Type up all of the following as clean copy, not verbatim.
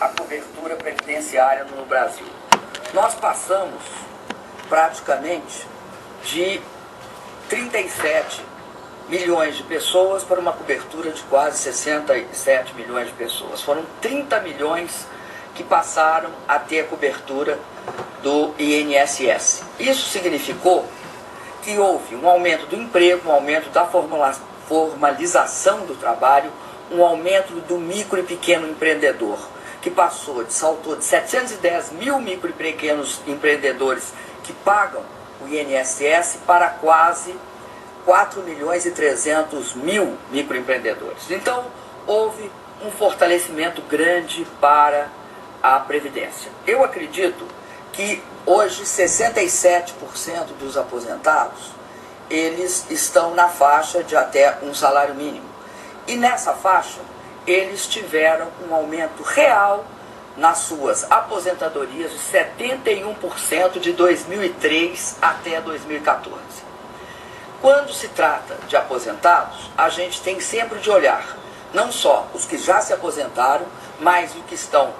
a cobertura previdenciária no Brasil. Nós passamos praticamente de 37 milhões de pessoas para uma cobertura de quase 67 milhões de pessoas. Foram 30 milhões que passaram a ter a cobertura do INSS. Isso significou que houve um aumento do emprego, um aumento da formalização do trabalho, um aumento do micro e pequeno empreendedor, que saltou de 710 mil micro e pequenos empreendedores que pagam o INSS para quase 4 milhões e 300 mil microempreendedores. Então, houve um fortalecimento grande para a Previdência. Eu acredito que hoje 67% dos aposentados, eles estão na faixa de até um salário mínimo. E nessa faixa, eles tiveram um aumento real nas suas aposentadorias de 71% de 2003 até 2014. Quando se trata de aposentados, a gente tem sempre de olhar não só os que já se aposentaram, mas os que estão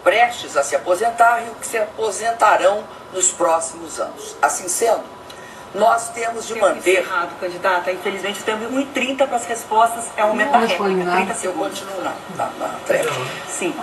prestes a se aposentar e os que se aposentarão nos próximos anos. Assim sendo, nós temos de manter... Errado, candidata. Infelizmente, temos 1h30 para as respostas. É um momento da réplica. 30 segundos. Eu continuo na tréplica. Sim.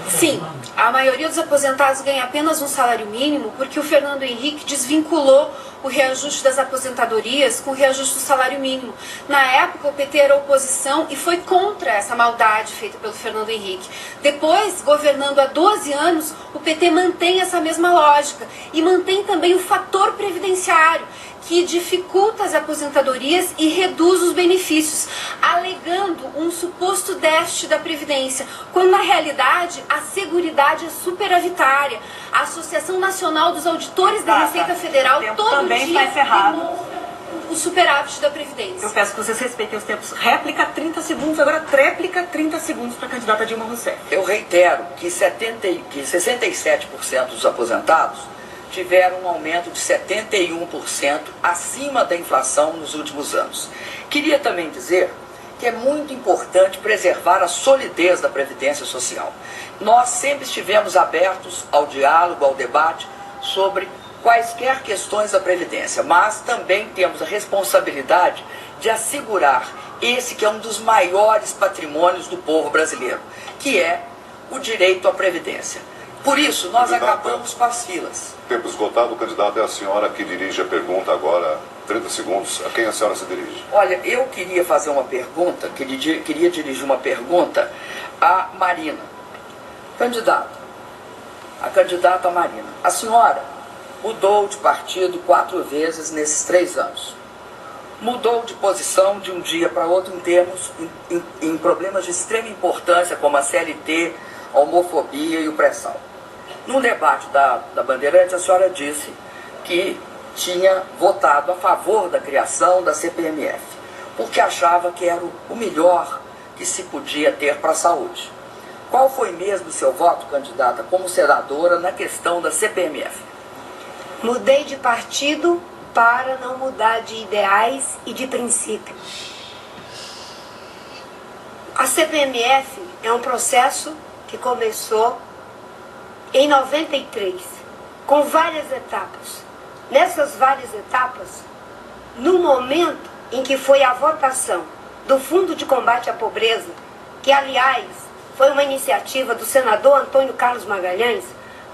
Sim, a maioria dos aposentados ganha apenas um salário mínimo porque o Fernando Henrique desvinculou o reajuste das aposentadorias com o reajuste do salário mínimo. Na época, o PT era oposição e foi contra essa maldade feita pelo Fernando Henrique. Depois, governando há 12 anos, o PT mantém essa mesma lógica e mantém também o fator previdenciário, que dificulta as aposentadorias e reduz os benefícios, alegando um suposto déficit da Previdência, quando na realidade a seguridade é superavitária. A Associação Nacional dos Auditores da Receita Federal todo dia demonstra o superávit da Previdência. Eu peço que vocês respeitem os tempos. Réplica 30 segundos, agora tréplica 30 segundos para a candidata Dilma Rousseff. Eu reitero que 67% dos aposentados tiveram um aumento de 71% acima da inflação nos últimos anos. Queria também dizer que é muito importante preservar a solidez da Previdência Social. Nós sempre estivemos abertos ao diálogo, ao debate sobre quaisquer questões da Previdência, mas também temos a responsabilidade de assegurar esse que é um dos maiores patrimônios do povo brasileiro, que é o direito à Previdência. Por isso, nós acabamos com as filas. Tempo esgotado, o candidato é a senhora que dirige a pergunta agora, 30 segundos. A quem a senhora se dirige? Olha, eu queria fazer uma pergunta, queria dirigir uma pergunta à Marina. A candidata Marina. A senhora mudou de partido 4 vezes nesses 3 anos. Mudou de posição de um dia para outro em problemas de extrema importância, como a CLT, a homofobia e o pré-sal. Num debate da Bandeirantes, a senhora disse que tinha votado a favor da criação da CPMF, porque achava que era o melhor que se podia ter para a saúde. Qual foi mesmo o seu voto, candidata, como senadora, na questão da CPMF? Mudei de partido para não mudar de ideais e de princípios. A CPMF é um processo que começou em 93, com várias etapas. Nessas várias etapas, no momento em que foi a votação do Fundo de Combate à Pobreza, que aliás foi uma iniciativa do senador Antônio Carlos Magalhães,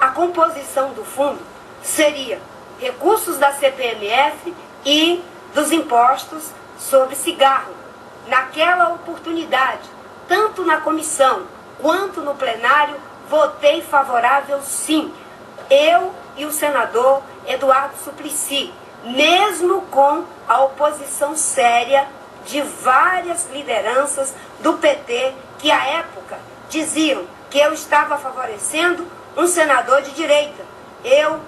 a composição do fundo seria recursos da CPMF e dos impostos sobre cigarro. Naquela oportunidade, tanto na comissão quanto no plenário, votei favorável sim. Eu e o senador Eduardo Suplicy, mesmo com a oposição séria de várias lideranças do PT, que à época diziam que eu estava favorecendo um senador de direita. Eu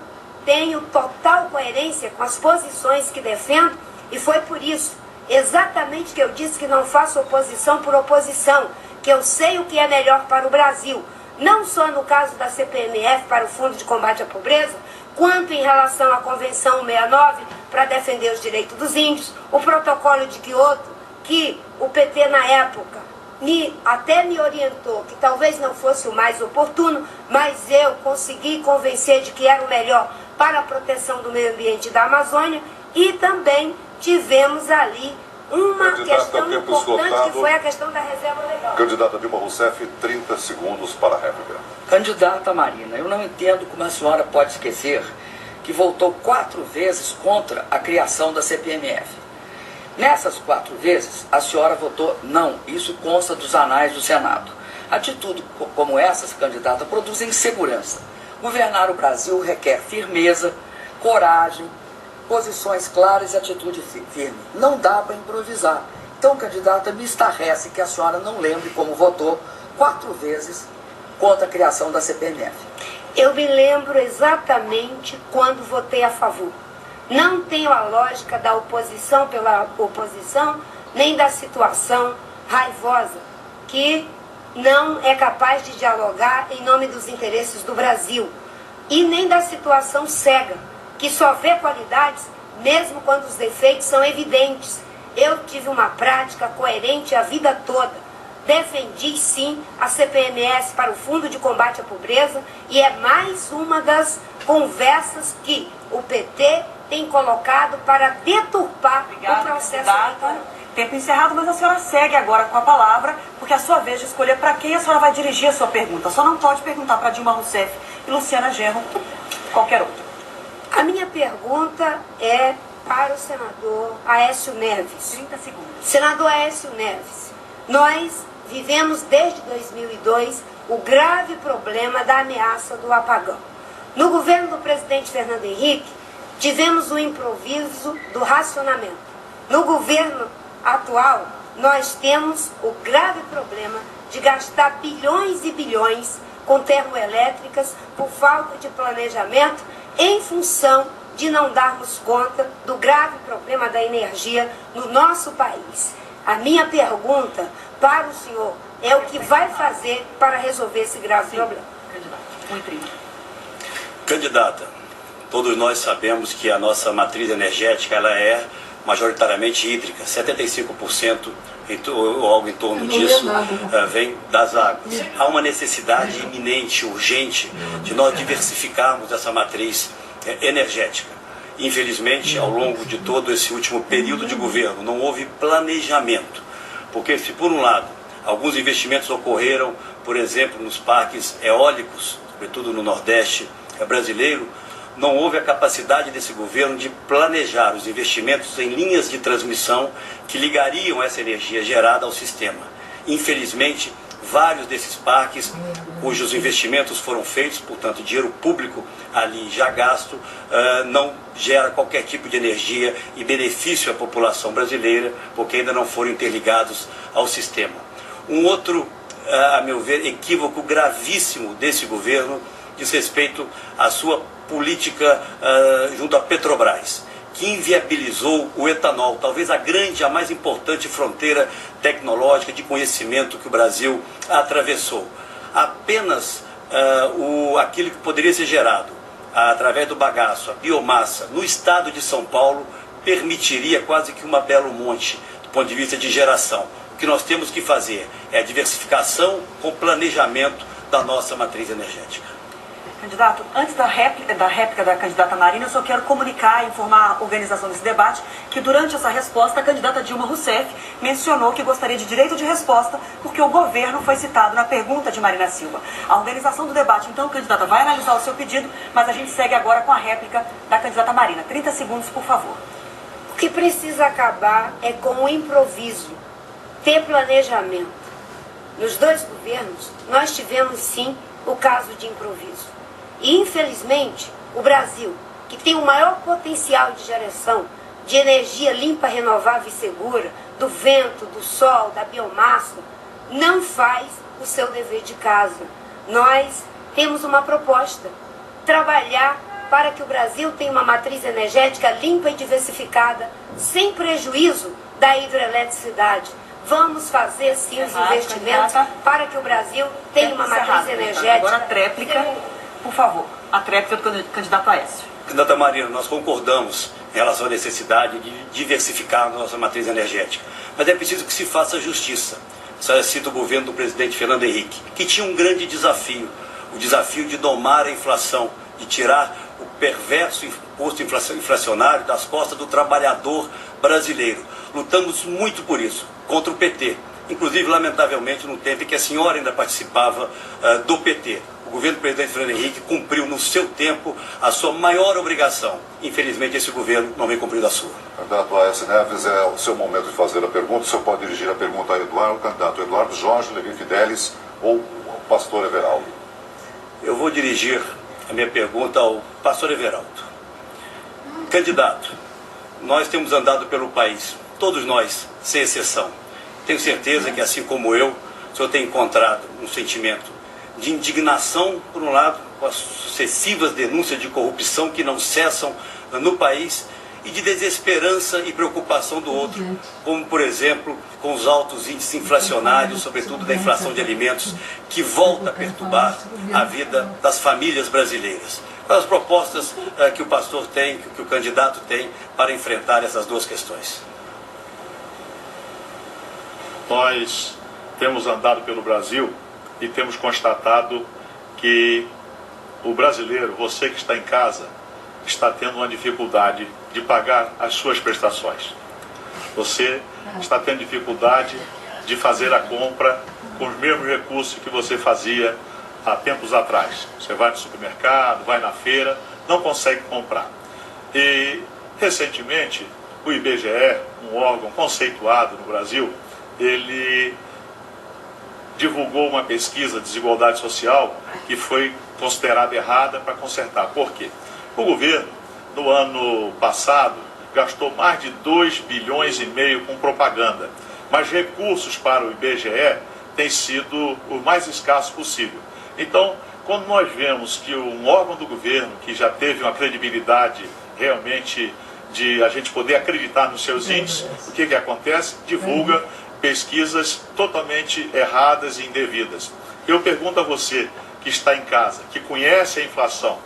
tenho total coerência com as posições que defendo e foi por isso, exatamente que eu disse que não faço oposição por oposição, que eu sei o que é melhor para o Brasil, não só no caso da CPMF para o Fundo de Combate à Pobreza, quanto em relação à Convenção 69 para defender os direitos dos índios, o Protocolo de Quioto, que o PT na época até me orientou que talvez não fosse o mais oportuno, mas eu consegui convencer de que era o melhor para a proteção do meio ambiente da Amazônia, e também tivemos ali uma questão importante, que foi a questão da reserva legal. Candidata Dilma Rousseff, 30 segundos para a réplica. Candidata Marina, eu não entendo como a senhora pode esquecer que votou 4 vezes contra a criação da CPMF. Nessas 4 vezes, a senhora votou não. Isso consta dos anais do Senado. Atitudes como essas, candidata, produzem insegurança. Governar o Brasil requer firmeza, coragem, posições claras e atitude firme. Não dá para improvisar. Então, candidata, me estarrece que a senhora não lembre como votou 4 vezes contra a criação da CPMF. Eu me lembro exatamente quando votei a favor. Não tenho a lógica da oposição pela oposição, nem da situação raivosa, que não é capaz de dialogar em nome dos interesses do Brasil, e nem da situação cega, que só vê qualidades mesmo quando os defeitos são evidentes. Eu tive uma prática coerente a vida toda. Defendi sim a CPMS para o Fundo de Combate à Pobreza, e é mais uma das conversas que o PT tem colocado para deturpar o processo eleitoral. Tempo encerrado, mas a senhora segue agora com a palavra, porque é a sua vez de escolher para quem a senhora vai dirigir a sua pergunta. Só não pode perguntar para Dilma Rousseff e Luciana Genro, qualquer outro. A minha pergunta é para o senador Aécio Neves. 30 segundos. Senador Aécio Neves, nós vivemos desde 2002 o grave problema da ameaça do apagão. No governo do presidente Fernando Henrique, tivemos o improviso do racionamento. No governo atual, nós temos o grave problema de gastar bilhões e bilhões com termoelétricas por falta de planejamento, em função de não darmos conta do grave problema da energia no nosso país. A minha pergunta para o senhor é o que vai fazer para resolver esse grave problema. Candidata, todos nós sabemos que a nossa matriz energética ela é majoritariamente hídrica, 75% ou algo em torno disso vem das águas. Há uma necessidade iminente, urgente, de nós diversificarmos essa matriz energética. Infelizmente, ao longo de todo esse último período de governo, não houve planejamento, porque se por um lado alguns investimentos ocorreram, por exemplo, nos parques eólicos, sobretudo no Nordeste brasileiro, não houve a capacidade desse governo de planejar os investimentos em linhas de transmissão que ligariam essa energia gerada ao sistema. Infelizmente, vários desses parques, cujos investimentos foram feitos, portanto, dinheiro público ali já gasto, não gera qualquer tipo de energia e benefício à população brasileira, porque ainda não foram interligados ao sistema. Um outro, a meu ver, equívoco gravíssimo desse governo diz respeito à sua política junto à Petrobras, que inviabilizou o etanol, talvez a mais importante fronteira tecnológica de conhecimento que o Brasil atravessou. Apenas aquilo que poderia ser gerado através do bagaço, a biomassa, no estado de São Paulo, permitiria quase que uma Belo Monte do ponto de vista de geração. O que nós temos que fazer é a diversificação com planejamento da nossa matriz energética. Candidato, antes da réplica da candidata Marina, eu só quero comunicar, informar a organização desse debate, que durante essa resposta a candidata Dilma Rousseff mencionou que gostaria de direito de resposta porque o governo foi citado na pergunta de Marina Silva. A organização do debate, então, candidata, vai analisar o seu pedido, mas a gente segue agora com a réplica da candidata Marina. 30 segundos, por favor. O que precisa acabar é com o improviso, ter planejamento. Nos dois governos, nós tivemos sim o caso de improviso. E, infelizmente, o Brasil, que tem o maior potencial de geração de energia limpa, renovável e segura, do vento, do sol, da biomassa, não faz o seu dever de casa. Nós temos uma proposta: trabalhar para que o Brasil tenha uma matriz energética limpa e diversificada, sem prejuízo da hidroeletricidade. Vamos fazer sim os investimentos para que o Brasil tenha uma matriz energética. Agora a tréplica. Por favor, a tréplica do candidato Aécio. Candidata Marina, nós concordamos em relação à necessidade de diversificar a nossa matriz energética. Mas é preciso que se faça justiça. cito o governo do presidente Fernando Henrique, que tinha um grande desafio, o desafio de domar a inflação, de tirar o perverso imposto inflacionário das costas do trabalhador brasileiro. Lutamos muito por isso, contra o PT, inclusive, lamentavelmente, no tempo em que a senhora ainda participava do PT. O governo do presidente Fernando Henrique cumpriu no seu tempo a sua maior obrigação. Infelizmente, esse governo não vem cumprindo a sua. Candidato Aécio Neves, é o seu momento de fazer a pergunta. O senhor pode dirigir a pergunta a Eduardo, candidato Eduardo Jorge, Levi Fidelis ou o pastor Everaldo. Eu vou dirigir a minha pergunta ao pastor Everaldo. Candidato, nós temos andado pelo país, todos nós, sem exceção. Tenho certeza que, assim como eu, o senhor tem encontrado um sentimento de indignação, por um lado, com as sucessivas denúncias de corrupção que não cessam no país, e de desesperança e preocupação do outro, como, por exemplo, com os altos índices inflacionários, sobretudo da inflação de alimentos, que volta a perturbar a vida das famílias brasileiras. Quais as propostas que o pastor tem, que o candidato tem, para enfrentar essas duas questões? Nós temos andado pelo Brasil e temos constatado que o brasileiro, você que está em casa, está tendo uma dificuldade de pagar as suas prestações. Você está tendo dificuldade de fazer a compra com os mesmos recursos que você fazia há tempos atrás. Você vai no supermercado, vai na feira, não consegue comprar. E, recentemente, o IBGE, um órgão conceituado no Brasil, ele divulgou uma pesquisa de desigualdade social que foi considerada errada para consertar. Por quê? O governo, no ano passado, gastou mais de 2,5 bilhões com propaganda, mas recursos para o IBGE têm sido o mais escasso possível. Então, quando nós vemos que um órgão do governo, que já teve uma credibilidade realmente de a gente poder acreditar nos seus índices, o que acontece? Divulga pesquisas totalmente erradas e indevidas. Eu pergunto a você que está em casa, que conhece a inflação,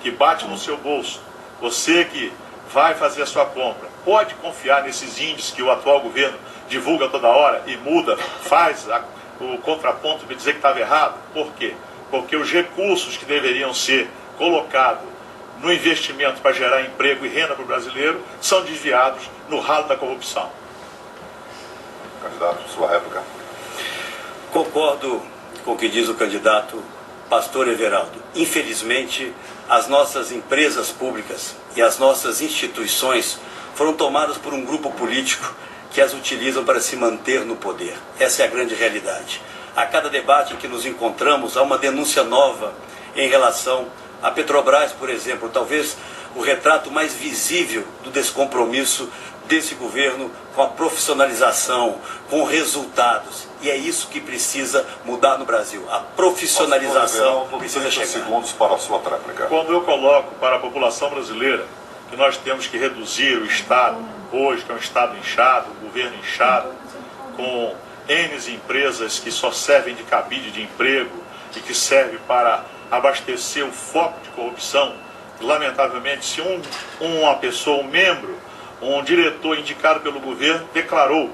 que bate no seu bolso, você que vai fazer a sua compra, pode confiar nesses índices que o atual governo divulga toda hora e muda, faz o contraponto de dizer que estava errado? Por quê? Porque os recursos que deveriam ser colocados no investimento para gerar emprego e renda para o brasileiro são desviados no ralo da corrupção. Candidato, sua réplica. Concordo com o que diz o candidato pastor Everaldo. Infelizmente, as nossas empresas públicas e as nossas instituições foram tomadas por um grupo político que as utilizam para se manter no poder. Essa é a grande realidade. A cada debate em que nos encontramos, há uma denúncia nova em relação à Petrobras, por exemplo. Talvez o retrato mais visível do descompromisso desse governo com a profissionalização, com resultados. E é isso que precisa mudar no Brasil. A profissionalização precisa chegar. Segundos para a sua tréplica. Quando eu coloco para a população brasileira que nós temos que reduzir o Estado, hoje que é um Estado inchado, um governo inchado, com N empresas que só servem de cabide de emprego e que servem para abastecer o foco de corrupção, lamentavelmente, se uma pessoa, um membro, um diretor indicado pelo governo declarou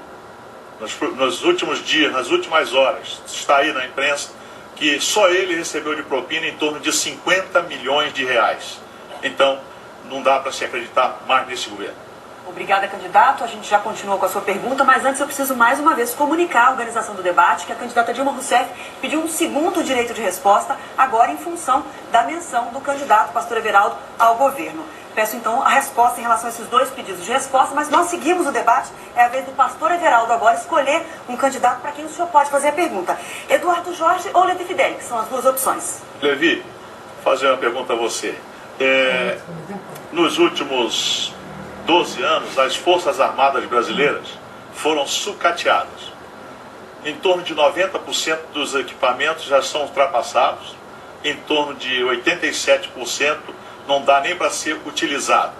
nos últimos dias, nas últimas horas, está aí na imprensa, que só ele recebeu de propina em torno de 50 milhões de reais. Então, não dá para se acreditar mais nesse governo. Obrigada, candidato. A gente já continua com a sua pergunta, mas antes eu preciso mais uma vez comunicar a organização do debate que a candidata Dilma Rousseff pediu um segundo direito de resposta, agora em função da menção do candidato pastor Everaldo ao governo. Peço então a resposta em relação a esses dois pedidos de resposta, mas nós seguimos o debate. É a vez do pastor Everaldo agora escolher um candidato para quem o senhor pode fazer a pergunta. Eduardo Jorge ou Levi Fidelis, que são as duas opções. Levi, vou fazer uma pergunta a você. Nos últimos 12 anos, as Forças Armadas brasileiras foram sucateadas. Em torno de 90% dos equipamentos já são ultrapassados, em torno de 87% não dá nem para ser utilizado.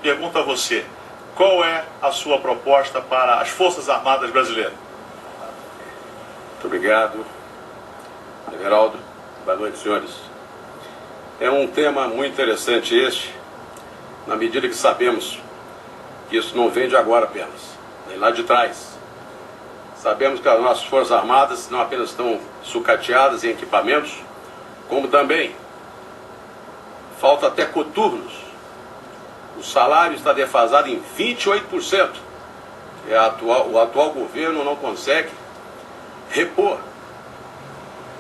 Pergunto a você, qual é a sua proposta para as Forças Armadas brasileiras? Muito obrigado, Everaldo. Boa noite, senhores. É um tema muito interessante este, na medida que sabemos que isso não vem de agora apenas, nem lá de trás. Sabemos que as nossas Forças Armadas não apenas estão sucateadas em equipamentos, como também falta até coturnos. O salário está defasado em 28%. O atual governo não consegue repor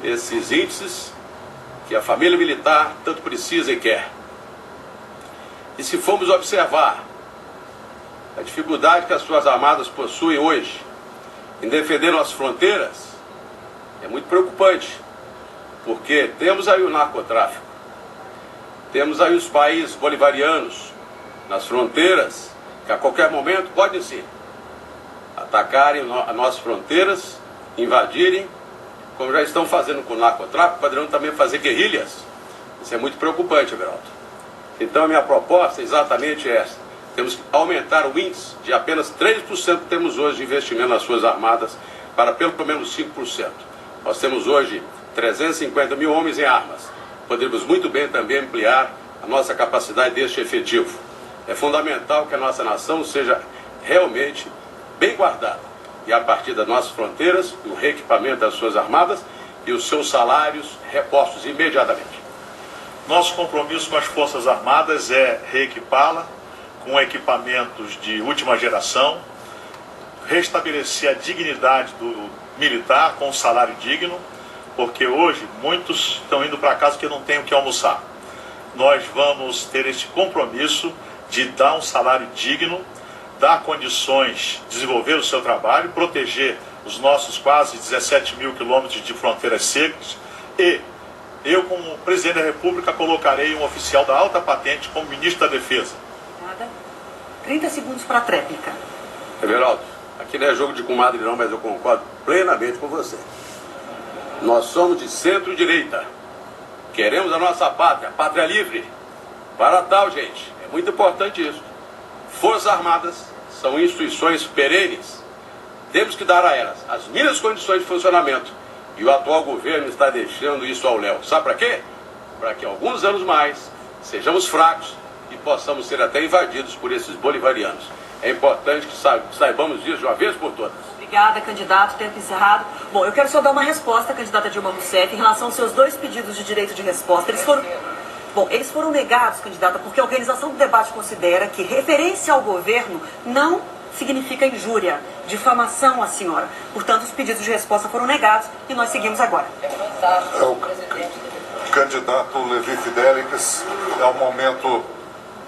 esses índices que a família militar tanto precisa e quer. E se formos observar a dificuldade que as Forças Armadas possuem hoje em defender nossas fronteiras, é muito preocupante, porque temos aí o narcotráfico, temos aí os países bolivarianos nas fronteiras, que a qualquer momento podem sim atacarem as nossas fronteiras, invadirem, como já estão fazendo com o narcotráfico, poderão também fazer guerrilhas. Isso é muito preocupante, Everaldo. Então a minha proposta é exatamente essa. Temos que aumentar o índice de apenas 3% que temos hoje de investimento nas Forças Armadas para pelo menos 5%. Nós temos hoje 350 mil homens em armas. Poderíamos muito bem também ampliar a nossa capacidade deste efetivo. É fundamental que a nossa nação seja realmente bem guardada. E a partir das nossas fronteiras, o reequipamento das Forças Armadas e os seus salários repostos imediatamente. Nosso compromisso com as Forças Armadas é reequipá-la com equipamentos de última geração, restabelecer a dignidade do militar com um salário digno, porque hoje muitos estão indo para casa porque não têm o que almoçar. Nós vamos ter esse compromisso de dar um salário digno, dar condições de desenvolver o seu trabalho, proteger os nossos quase 17 mil quilômetros de fronteiras secas, e eu, como presidente da República, colocarei um oficial da alta patente como ministro da Defesa. 30 segundos para a tréplica. Everaldo, aqui não é jogo de comadre não, mas eu concordo plenamente com você. Nós somos de centro-direita. Queremos a nossa pátria, pátria livre. Para tal, gente, é muito importante isso. Forças Armadas são instituições perenes. Temos que dar a elas as mínimas condições de funcionamento. E o atual governo está deixando isso ao léu. Sabe para quê? Para que alguns anos mais sejamos fracos e possamos ser até invadidos por esses bolivarianos. É importante que saibamos disso de uma vez por todas. Obrigada, candidato. Tempo encerrado. Bom, eu quero só dar uma resposta, candidata Dilma Rousseff, em relação aos seus 2 pedidos de direito de resposta. Eles foram negados, candidata, porque a organização do debate considera que referência ao governo não significa injúria, difamação à senhora. Portanto, os pedidos de resposta foram negados e nós seguimos agora. Candidato Levi Fidelix, é o momento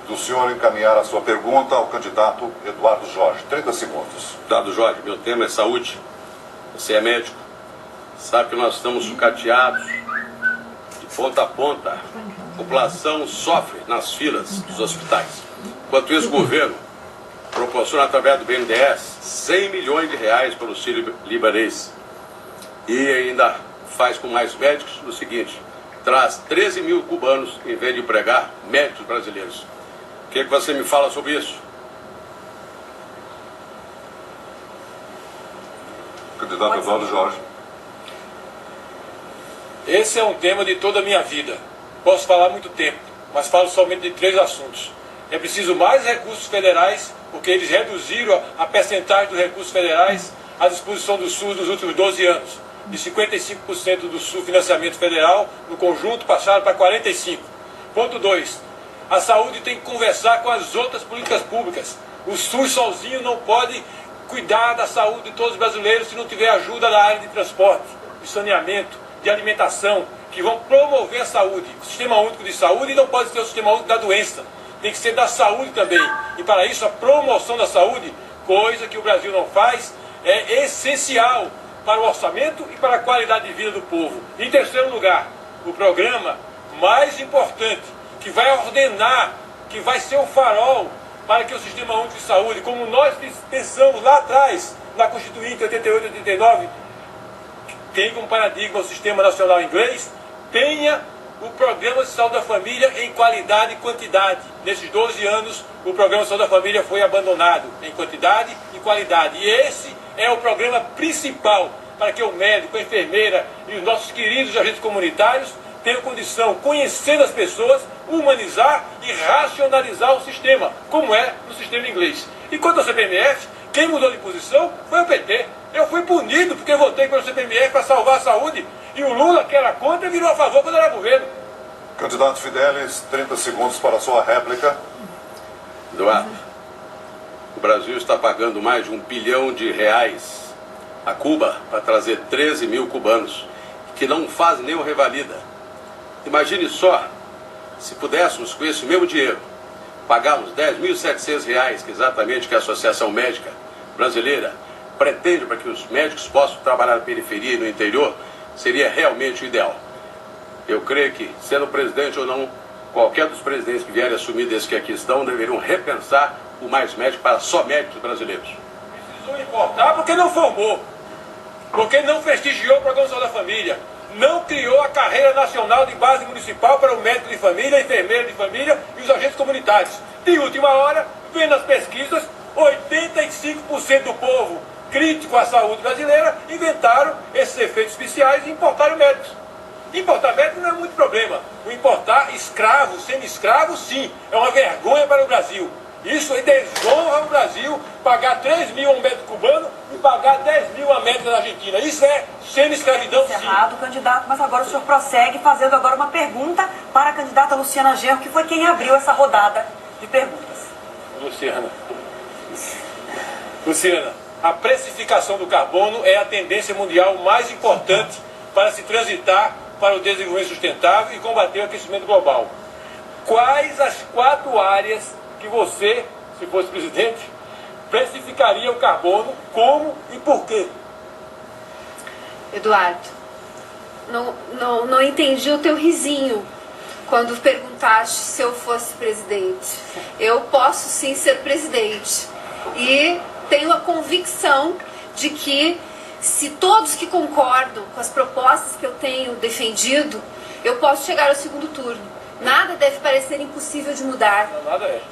do senhor encaminhar a sua pergunta ao candidato Eduardo Jorge. 30 segundos. Eduardo Jorge, meu tema é saúde. Você é médico. Sabe que nós estamos sucateados de ponta a ponta. A população sofre nas filas dos hospitais. Enquanto isso, o governo proporciona através do BNDES 100 milhões de reais para o auxílio libanês. E ainda faz com mais médicos o seguinte: traz 13 mil cubanos em vez de empregar médicos brasileiros. O que você me fala sobre isso? Candidato Eduardo Jorge. Esse é um tema de toda a minha vida. Posso falar muito tempo, mas falo somente de 3 assuntos. É preciso mais recursos federais, porque eles reduziram a percentagem dos recursos federais à disposição do SUS nos últimos 12 anos. De 55% do SUS financiamento federal, no conjunto, passaram para 45%. Ponto 2. A saúde tem que conversar com as outras políticas públicas. O SUS sozinho não pode cuidar da saúde de todos os brasileiros se não tiver ajuda na área de transporte, de saneamento, de alimentação, que vão promover a saúde. O Sistema Único de Saúde não pode ser o Sistema Único da doença. Tem que ser da saúde também. E para isso a promoção da saúde, coisa que o Brasil não faz, é essencial para o orçamento e para a qualidade de vida do povo. Em terceiro lugar, o programa mais importante, que vai ordenar, que vai ser o farol para que o Sistema Único de Saúde, como nós pensamos lá atrás, na Constituinte 88 e 89, tem como paradigma o Sistema Nacional Inglês, tenha o Programa de Saúde da Família em qualidade e quantidade. Nesses 12 anos, o Programa de Saúde da Família foi abandonado em quantidade e qualidade. E esse é o programa principal para que o médico, a enfermeira e os nossos queridos agentes comunitários tenham condição, conhecendo as pessoas, humanizar e racionalizar o sistema, como é no sistema inglês. E quanto ao CPMF, quem mudou de posição foi o PT. Eu fui punido porque votei pelo CPMF para salvar a saúde. E o Lula, que era contra, virou a favor quando era governo. Candidato Fidelis, 30 segundos para a sua réplica. Eduardo, o Brasil está pagando mais de R$1 bilhão a Cuba para trazer 13 mil cubanos que não fazem nenhuma revalida. Imagine só, se pudéssemos com esse mesmo dinheiro pagarmos R$10.700, que é exatamente que a Associação Médica Brasileira pretende para que os médicos possam trabalhar na periferia e no interior, seria realmente o ideal. Eu creio que, sendo presidente ou não, qualquer dos presidentes que vierem assumir desses que aqui estão deveriam repensar o Mais Médico para só médicos brasileiros. Precisou importar porque não formou, porque não prestigiou o Programa de Saúde da Família, não criou a carreira nacional de base municipal para o médico de família, a enfermeira de família e os agentes comunitários. De última hora, vendo as pesquisas, 85% do povo crítico à saúde brasileira inventaram esses efeitos especiais e importaram médicos. Importar médico não é muito problema. O importar escravo, semi-escravo, sim, é uma vergonha para o Brasil. Isso aí desonra o Brasil, pagar 3 mil a um médico cubano e pagar 10 mil a médica da Argentina. Isso é semi-escravidão, sim. Encerrado, candidato, mas agora o senhor prossegue fazendo agora uma pergunta para a candidata Luciana Genro, que foi quem abriu essa rodada de perguntas. Luciana, a precificação do carbono é a tendência mundial mais importante para se transitar para o desenvolvimento sustentável e combater o aquecimento global. Quais as 4 áreas que você, se fosse presidente, precificaria o carbono, como e por quê? Eduardo, não entendi o teu risinho quando perguntaste se eu fosse presidente. Eu posso sim ser presidente e tenho a convicção de que se todos que concordam com as propostas que eu tenho defendido, eu posso chegar ao segundo turno. Nada deve parecer impossível de mudar.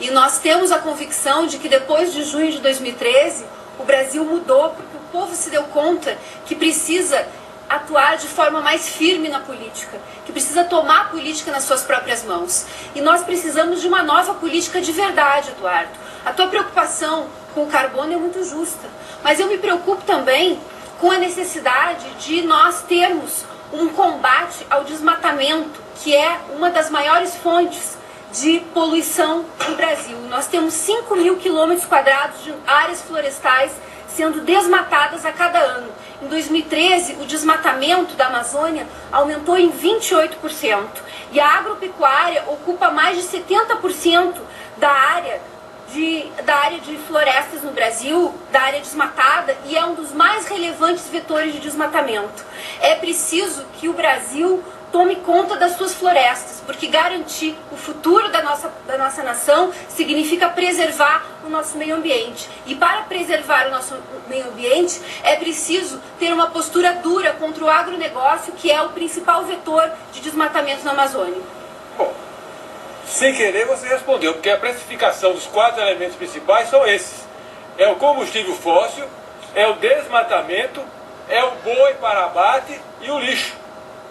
E nós temos a convicção de que depois de junho de 2013, o Brasil mudou porque o povo se deu conta que precisa atuar de forma mais firme na política, que precisa tomar a política nas suas próprias mãos. E nós precisamos de uma nova política de verdade, Eduardo. A tua preocupação com o carbono é muito justa, mas eu me preocupo também com a necessidade de nós termos um combate ao desmatamento, que é uma das maiores fontes de poluição no Brasil. Nós temos 5 mil quilômetros quadrados de áreas florestais sendo desmatadas a cada ano. Em 2013, o desmatamento da Amazônia aumentou em 28%. E a agropecuária ocupa mais de 70% da área de florestas no Brasil, da área desmatada, e é um dos mais relevantes vetores de desmatamento. É preciso que o Brasil tome conta das suas florestas, porque garantir o futuro da nossa nação significa preservar o nosso meio ambiente. E para preservar o nosso meio ambiente, é preciso ter uma postura dura contra o agronegócio, que é o principal vetor de desmatamento na Amazônia. Bom, sem querer você respondeu, porque a precificação dos 4 elementos principais são esses. É o combustível fóssil, é o desmatamento, é o boi para abate e o lixo.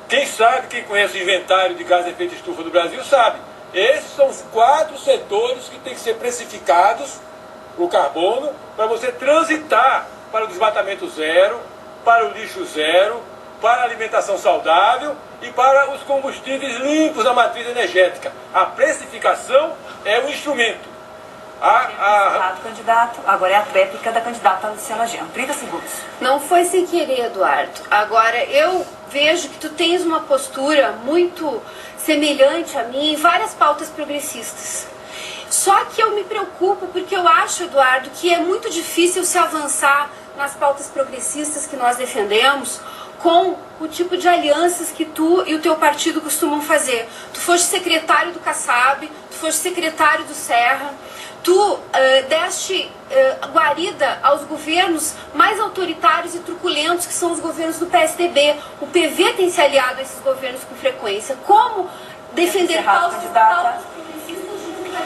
Quem sabe, quem conhece o inventário de gás de efeito estufa do Brasil sabe. Esses são os 4 setores que têm que ser precificados, o carbono, para você transitar para o desmatamento zero, para o lixo zero, para a alimentação saudável e para os combustíveis limpos da matriz energética. A precificação é o instrumento. Candidato, agora é a réplica da candidata Luciana Genro. 30 segundos. Não foi sem querer, Eduardo. Agora, eu vejo que tu tens uma postura muito semelhante a mim em várias pautas progressistas. Só que eu me preocupo porque eu acho, Eduardo, que é muito difícil se avançar nas pautas progressistas que nós defendemos com o tipo de alianças que tu e o teu partido costumam fazer. Tu foste secretário do Kassab, tu foste secretário do Serra, tu deste guarida aos governos mais autoritários e truculentos, que são os governos do PSDB. O PV tem se aliado a esses governos com frequência. Como defender pautas progressistas?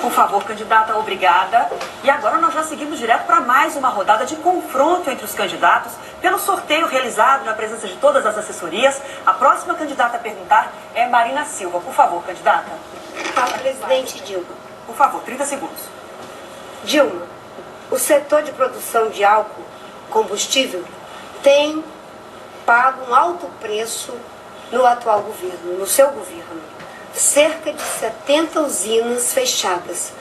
Por favor, candidata, obrigada. E agora nós já seguimos direto para mais uma rodada de confronto entre os candidatos, pelo sorteio realizado na presença de todas as assessorias. A próxima candidata a perguntar é Marina Silva. Por favor, candidata. Fala, presidente Dilma. Por favor, 30 segundos. Dilma, o setor de produção de álcool, combustível, tem pago um alto preço no atual governo, no seu governo. Cerca de 70 usinas fechadas,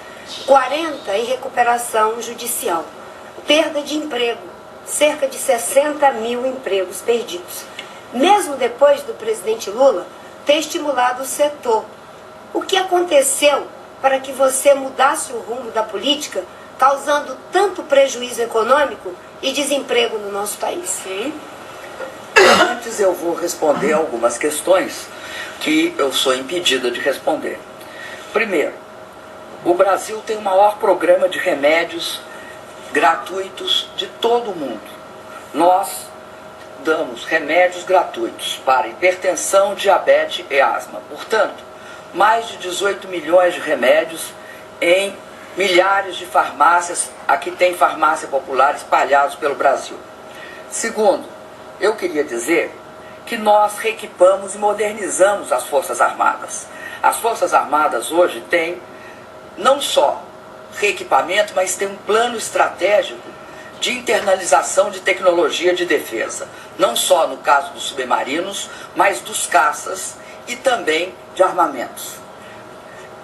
40 em recuperação judicial, perda de emprego, cerca de 60 mil empregos perdidos. Mesmo depois do presidente Lula ter estimulado o setor, o que aconteceu para que você mudasse o rumo da política, causando tanto prejuízo econômico e desemprego no nosso país? Sim. Antes eu vou responder algumas questões que eu sou impedida de responder. Primeiro, o Brasil tem o maior programa de remédios gratuitos de todo o mundo. Nós damos remédios gratuitos para hipertensão, diabetes e asma. Portanto, mais de 18 milhões de remédios em milhares de farmácias. Aqui tem farmácia popular espalhados pelo Brasil. Segundo, eu queria dizer que nós reequipamos e modernizamos as Forças Armadas. As Forças Armadas hoje têm não só reequipamento, mas tem um plano estratégico de internalização de tecnologia de defesa. Não só no caso dos submarinos, mas dos caças e também de armamentos.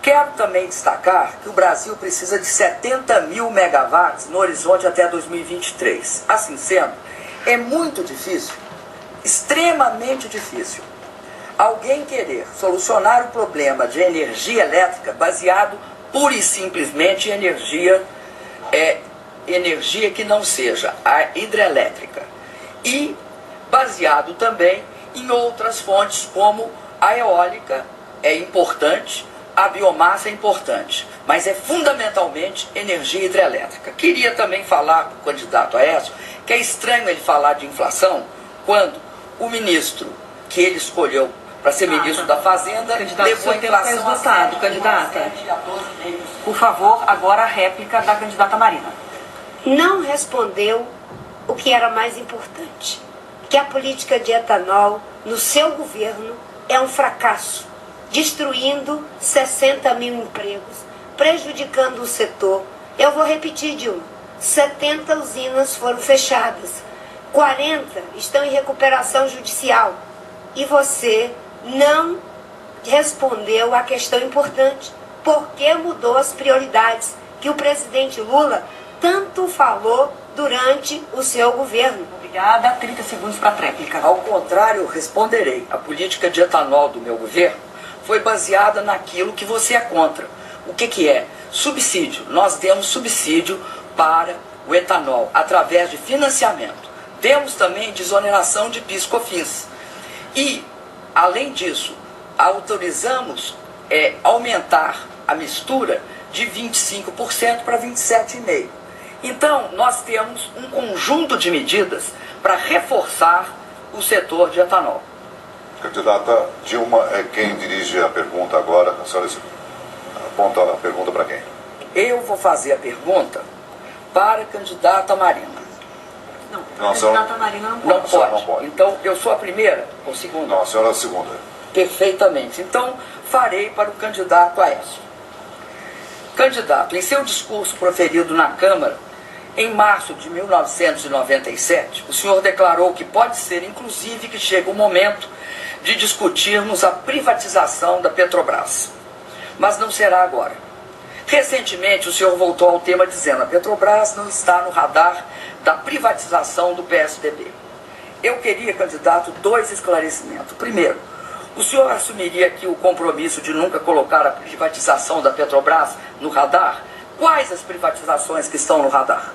Quero também destacar que o Brasil precisa de 70 mil megawatts no horizonte até 2023. Assim sendo, é muito difícil, extremamente difícil, alguém querer solucionar o problema de energia elétrica baseado pura e simplesmente em energia que não seja a hidrelétrica e baseado também em outras fontes como a eólica é importante, a biomassa é importante, mas é fundamentalmente energia hidrelétrica. Queria também falar para o candidato Aécio que é estranho ele falar de inflação quando o ministro que ele escolheu para ser ministro da Fazenda levou a inflação a 7,7% candidata. Por favor, agora a réplica da candidata Marina. Não respondeu o que era mais importante, que a política de etanol no seu governo é um fracasso, destruindo 60 mil empregos, prejudicando o setor. Eu vou repetir, Dilma, 70 usinas foram fechadas, 40 estão em recuperação judicial e você não respondeu à questão importante. Por que mudou as prioridades que o presidente Lula tanto falou durante o seu governo? Obrigada. 30 segundos para a réplica. Ao contrário, responderei. A política de etanol do meu governo foi baseada naquilo que você é contra. O que é? Subsídio. Nós demos subsídio para o etanol através de financiamento. Demos também desoneração de PIS/COFINS. E, além disso, autorizamos aumentar a mistura de 25% para 27,5%. Então, nós temos um conjunto de medidas para reforçar o setor de etanol. Candidata Dilma é quem dirige a pergunta agora. A senhora aponta a pergunta para quem? Eu vou fazer a pergunta para a candidata Marina. Não, a candidata Marina não pode. Não pode. Então, eu sou a primeira ou segunda? Não, a senhora é a segunda. Perfeitamente. Então, farei para o candidato Aécio. Candidato, em seu discurso proferido na Câmara, em março de 1997, o senhor declarou que pode ser, inclusive, que chega o momento de discutirmos a privatização da Petrobras. Mas não será agora. Recentemente, o senhor voltou ao tema dizendo: a Petrobras não está no radar da privatização do PSDB. Eu queria, candidato, 2 esclarecimentos. Primeiro, o senhor assumiria aqui o compromisso de nunca colocar a privatização da Petrobras no radar? Quais as privatizações que estão no radar?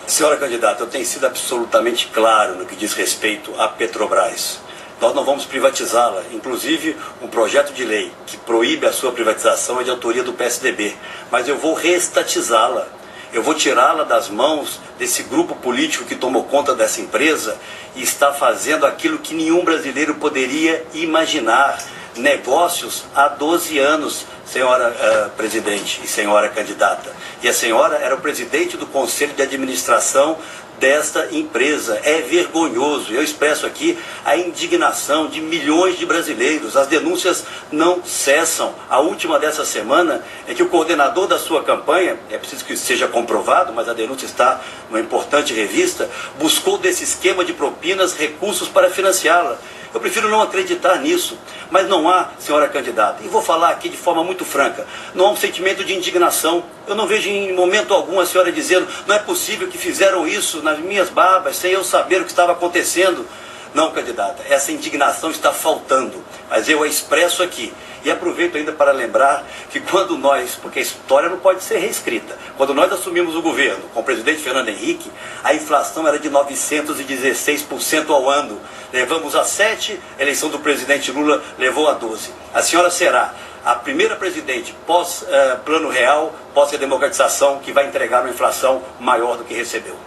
Senhora candidata, eu tenho sido absolutamente claro no que diz respeito à Petrobras. Nós não vamos privatizá-la. Inclusive, um projeto de lei que proíbe a sua privatização é de autoria do PSDB. Mas eu vou reestatizá-la. Eu vou tirá-la das mãos desse grupo político que tomou conta dessa empresa e está fazendo aquilo que nenhum brasileiro poderia imaginar. negócios há 12 anos, senhora presidente e senhora candidata. E a senhora era o presidente do Conselho de Administração desta empresa. É vergonhoso. Eu expresso aqui a indignação de milhões de brasileiros. As denúncias não cessam. A última dessa semana é que o coordenador da sua campanha, é preciso que isso seja comprovado, mas a denúncia está numa importante revista, buscou desse esquema de propinas recursos para financiá-la. Eu prefiro não acreditar nisso, mas não há, senhora candidata, e vou falar aqui de forma muito franca, não há um sentimento de indignação. Eu não vejo em momento algum a senhora dizendo, não é possível que fizeram isso nas minhas barbas, sem eu saber o que estava acontecendo. Não, candidata, essa indignação está faltando, mas eu a expresso aqui. E aproveito ainda para lembrar que quando nós, porque a história não pode ser reescrita, quando nós assumimos o governo com o presidente Fernando Henrique, a inflação era de 916% ao ano. Levamos a 7%, a eleição do presidente Lula levou a 12%. A senhora será a primeira presidente pós-Plano Real, pós-redemocratização, que vai entregar uma inflação maior do que recebeu.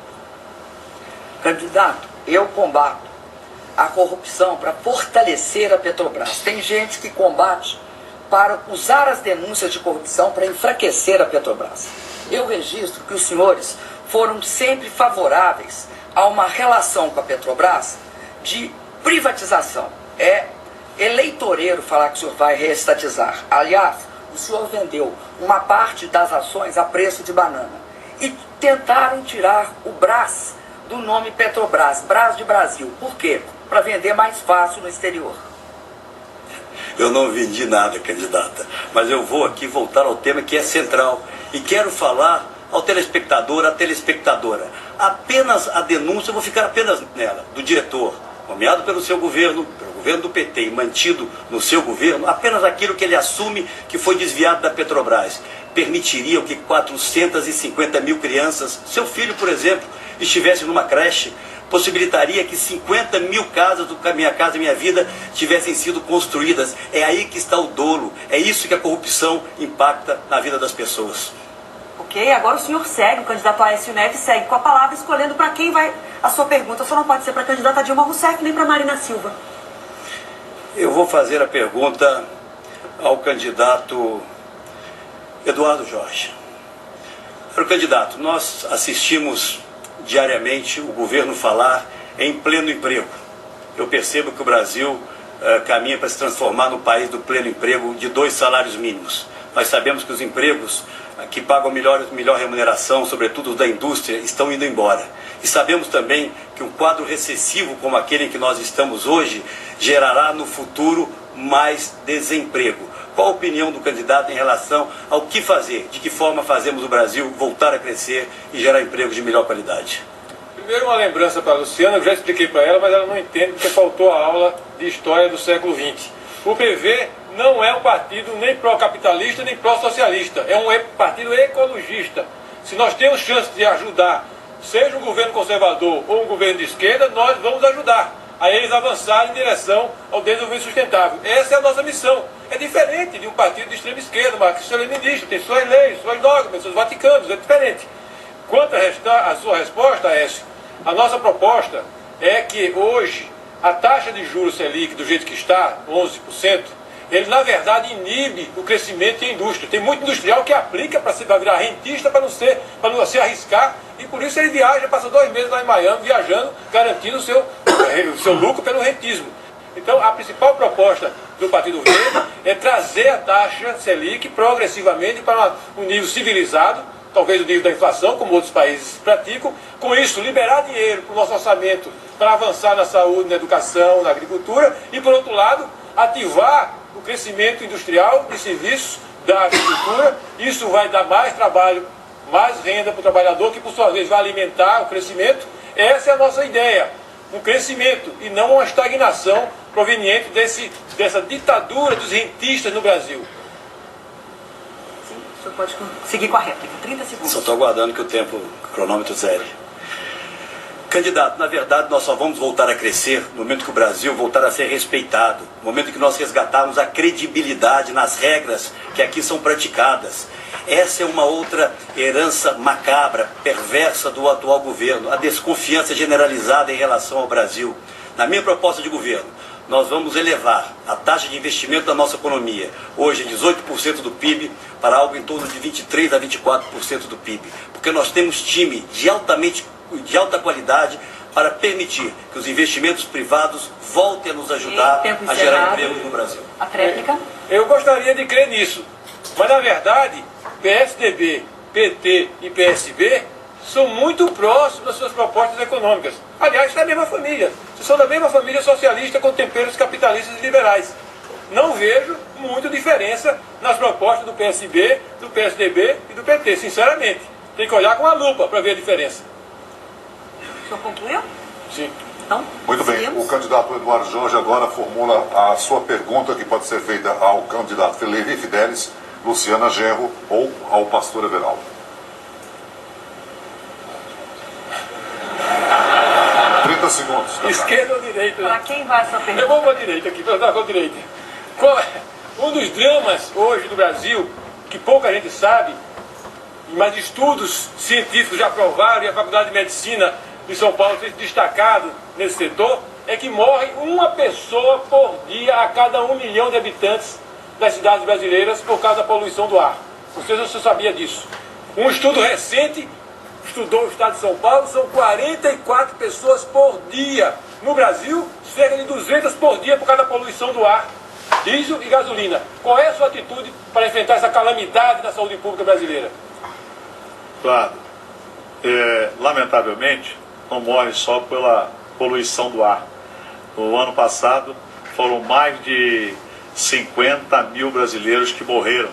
Candidato, eu combato a corrupção para fortalecer a Petrobras. Tem gente que combate para usar as denúncias de corrupção para enfraquecer a Petrobras. Eu registro que os senhores foram sempre favoráveis a uma relação com a Petrobras de privatização. É eleitoreiro falar que o senhor vai reestatizar. Aliás, o senhor vendeu uma parte das ações a preço de banana. E tentaram tirar o Brás do nome Petrobras, Brás de Brasil. Por quê? Para vender mais fácil no exterior. Eu não vendi nada, candidata, mas eu vou aqui voltar ao tema que é central e quero falar ao telespectador, à telespectadora. Apenas a denúncia, eu vou ficar apenas nela, do diretor, nomeado pelo seu governo, pelo governo do PT e mantido no seu governo, apenas aquilo que ele assume que foi desviado da Petrobras. Permitiriam que 450 mil crianças, seu filho, por exemplo, estivessem numa creche, possibilitaria que 50 mil casas do Minha Casa Minha Vida tivessem sido construídas. É aí que está o dolo, é isso que a corrupção impacta na vida das pessoas. Ok, agora o senhor segue, o candidato Aécio Neves segue com a palavra, escolhendo para quem vai a sua pergunta. Só não pode ser para a candidata Dilma Rousseff nem para Marina Silva. Eu vou fazer a pergunta ao candidato Eduardo Jorge. Senhor candidato, nós assistimos diariamente o governo falar em pleno emprego. Eu percebo que o Brasil caminha para se transformar no país do pleno emprego de 2 salários mínimos. Nós sabemos que os empregos que pagam melhor remuneração, sobretudo os da indústria, estão indo embora. E sabemos também que um quadro recessivo como aquele em que nós estamos hoje gerará no futuro mais desemprego. Qual a opinião do candidato em relação ao que fazer, de que forma fazemos o Brasil voltar a crescer e gerar empregos de melhor qualidade? Primeiro uma lembrança para a Luciana, eu já expliquei para ela, mas ela não entende porque faltou a aula de história do século XX. O PV não é um partido nem pró-capitalista nem pró-socialista, é um partido ecologista. Se nós temos chance de ajudar, seja um governo conservador ou um governo de esquerda, nós vamos ajudar a eles avançarem em direção ao desenvolvimento sustentável. Essa é a nossa missão. É diferente de um partido de extrema esquerda, marxista-leninista, tem suas leis, suas dogmas, seus vaticanos, é diferente. Quanto à sua resposta, Aécio, a nossa proposta é que hoje a taxa de juros Selic, do jeito que está, 11%, ele na verdade inibe o crescimento em indústria. Tem muito industrial que aplica para virar rentista, para não se arriscar, e por isso ele viaja, passa 2 meses lá em Miami viajando, garantindo o seu lucro pelo rentismo. Então a principal proposta do Partido Verde é trazer a taxa Selic progressivamente para um nível civilizado, talvez o nível da inflação, como outros países praticam. Com isso, liberar dinheiro para o nosso orçamento para avançar na saúde, na educação, na agricultura, e por outro lado, ativar o crescimento industrial de serviços da agricultura. Isso vai dar mais trabalho, mais renda para o trabalhador, que por sua vez vai alimentar o crescimento. Essa é a nossa ideia, um crescimento e não uma estagnação proveniente dessa ditadura dos rentistas no Brasil. Sim, o senhor pode seguir com a réplica, 30 segundos. Só estou aguardando que o cronômetro zere. Candidato, na verdade nós só vamos voltar a crescer no momento que o Brasil voltar a ser respeitado, no momento que nós resgatarmos a credibilidade nas regras que aqui são praticadas. Essa é uma outra herança macabra, perversa do atual governo, a desconfiança generalizada em relação ao Brasil. Na minha proposta de governo, nós vamos elevar a taxa de investimento da nossa economia, hoje 18% do PIB, para algo em torno de 23% a 24% do PIB. Porque nós temos time de alta qualidade para permitir que os investimentos privados voltem a nos ajudar a gerar emprego no Brasil. A tréplica? Eu gostaria de crer nisso, mas na verdade, PSDB, PT e PSB são muito próximos das suas propostas econômicas. Aliás, da mesma família. São da mesma família socialista com temperos capitalistas e liberais. Não vejo muita diferença nas propostas do PSB, do PSDB e do PT, sinceramente. Tem que olhar com a lupa para ver a diferença. O senhor concluiu? Sim. Então, Muito bem. seguimos. O candidato Eduardo Jorge agora formula a sua pergunta, que pode ser feita ao candidato Levi Fidelis, Luciana Genro ou ao pastor Everaldo. 30 segundos. Esquerda ou direita? Para quem vai essa pergunta? Eu vou para a direita aqui, para dar com a direita. Qual é? Um dos dramas hoje do Brasil, que pouca gente sabe, mas estudos científicos já provaram, e a Faculdade de Medicina de São Paulo tem se destacado nesse setor, é que morre uma pessoa por dia a cada 1 milhão de habitantes das cidades brasileiras por causa da poluição do ar. Não sei se você sabia disso. Um estudo recente estudou o estado de São Paulo, são 44 pessoas por dia. No Brasil, cerca de 200 por dia por causa da poluição do ar, diesel e gasolina. Qual é a sua atitude para enfrentar essa calamidade na saúde pública brasileira? Claro. Lamentavelmente, não morre só pela poluição do ar. No ano passado, foram mais de 50 mil brasileiros que morreram,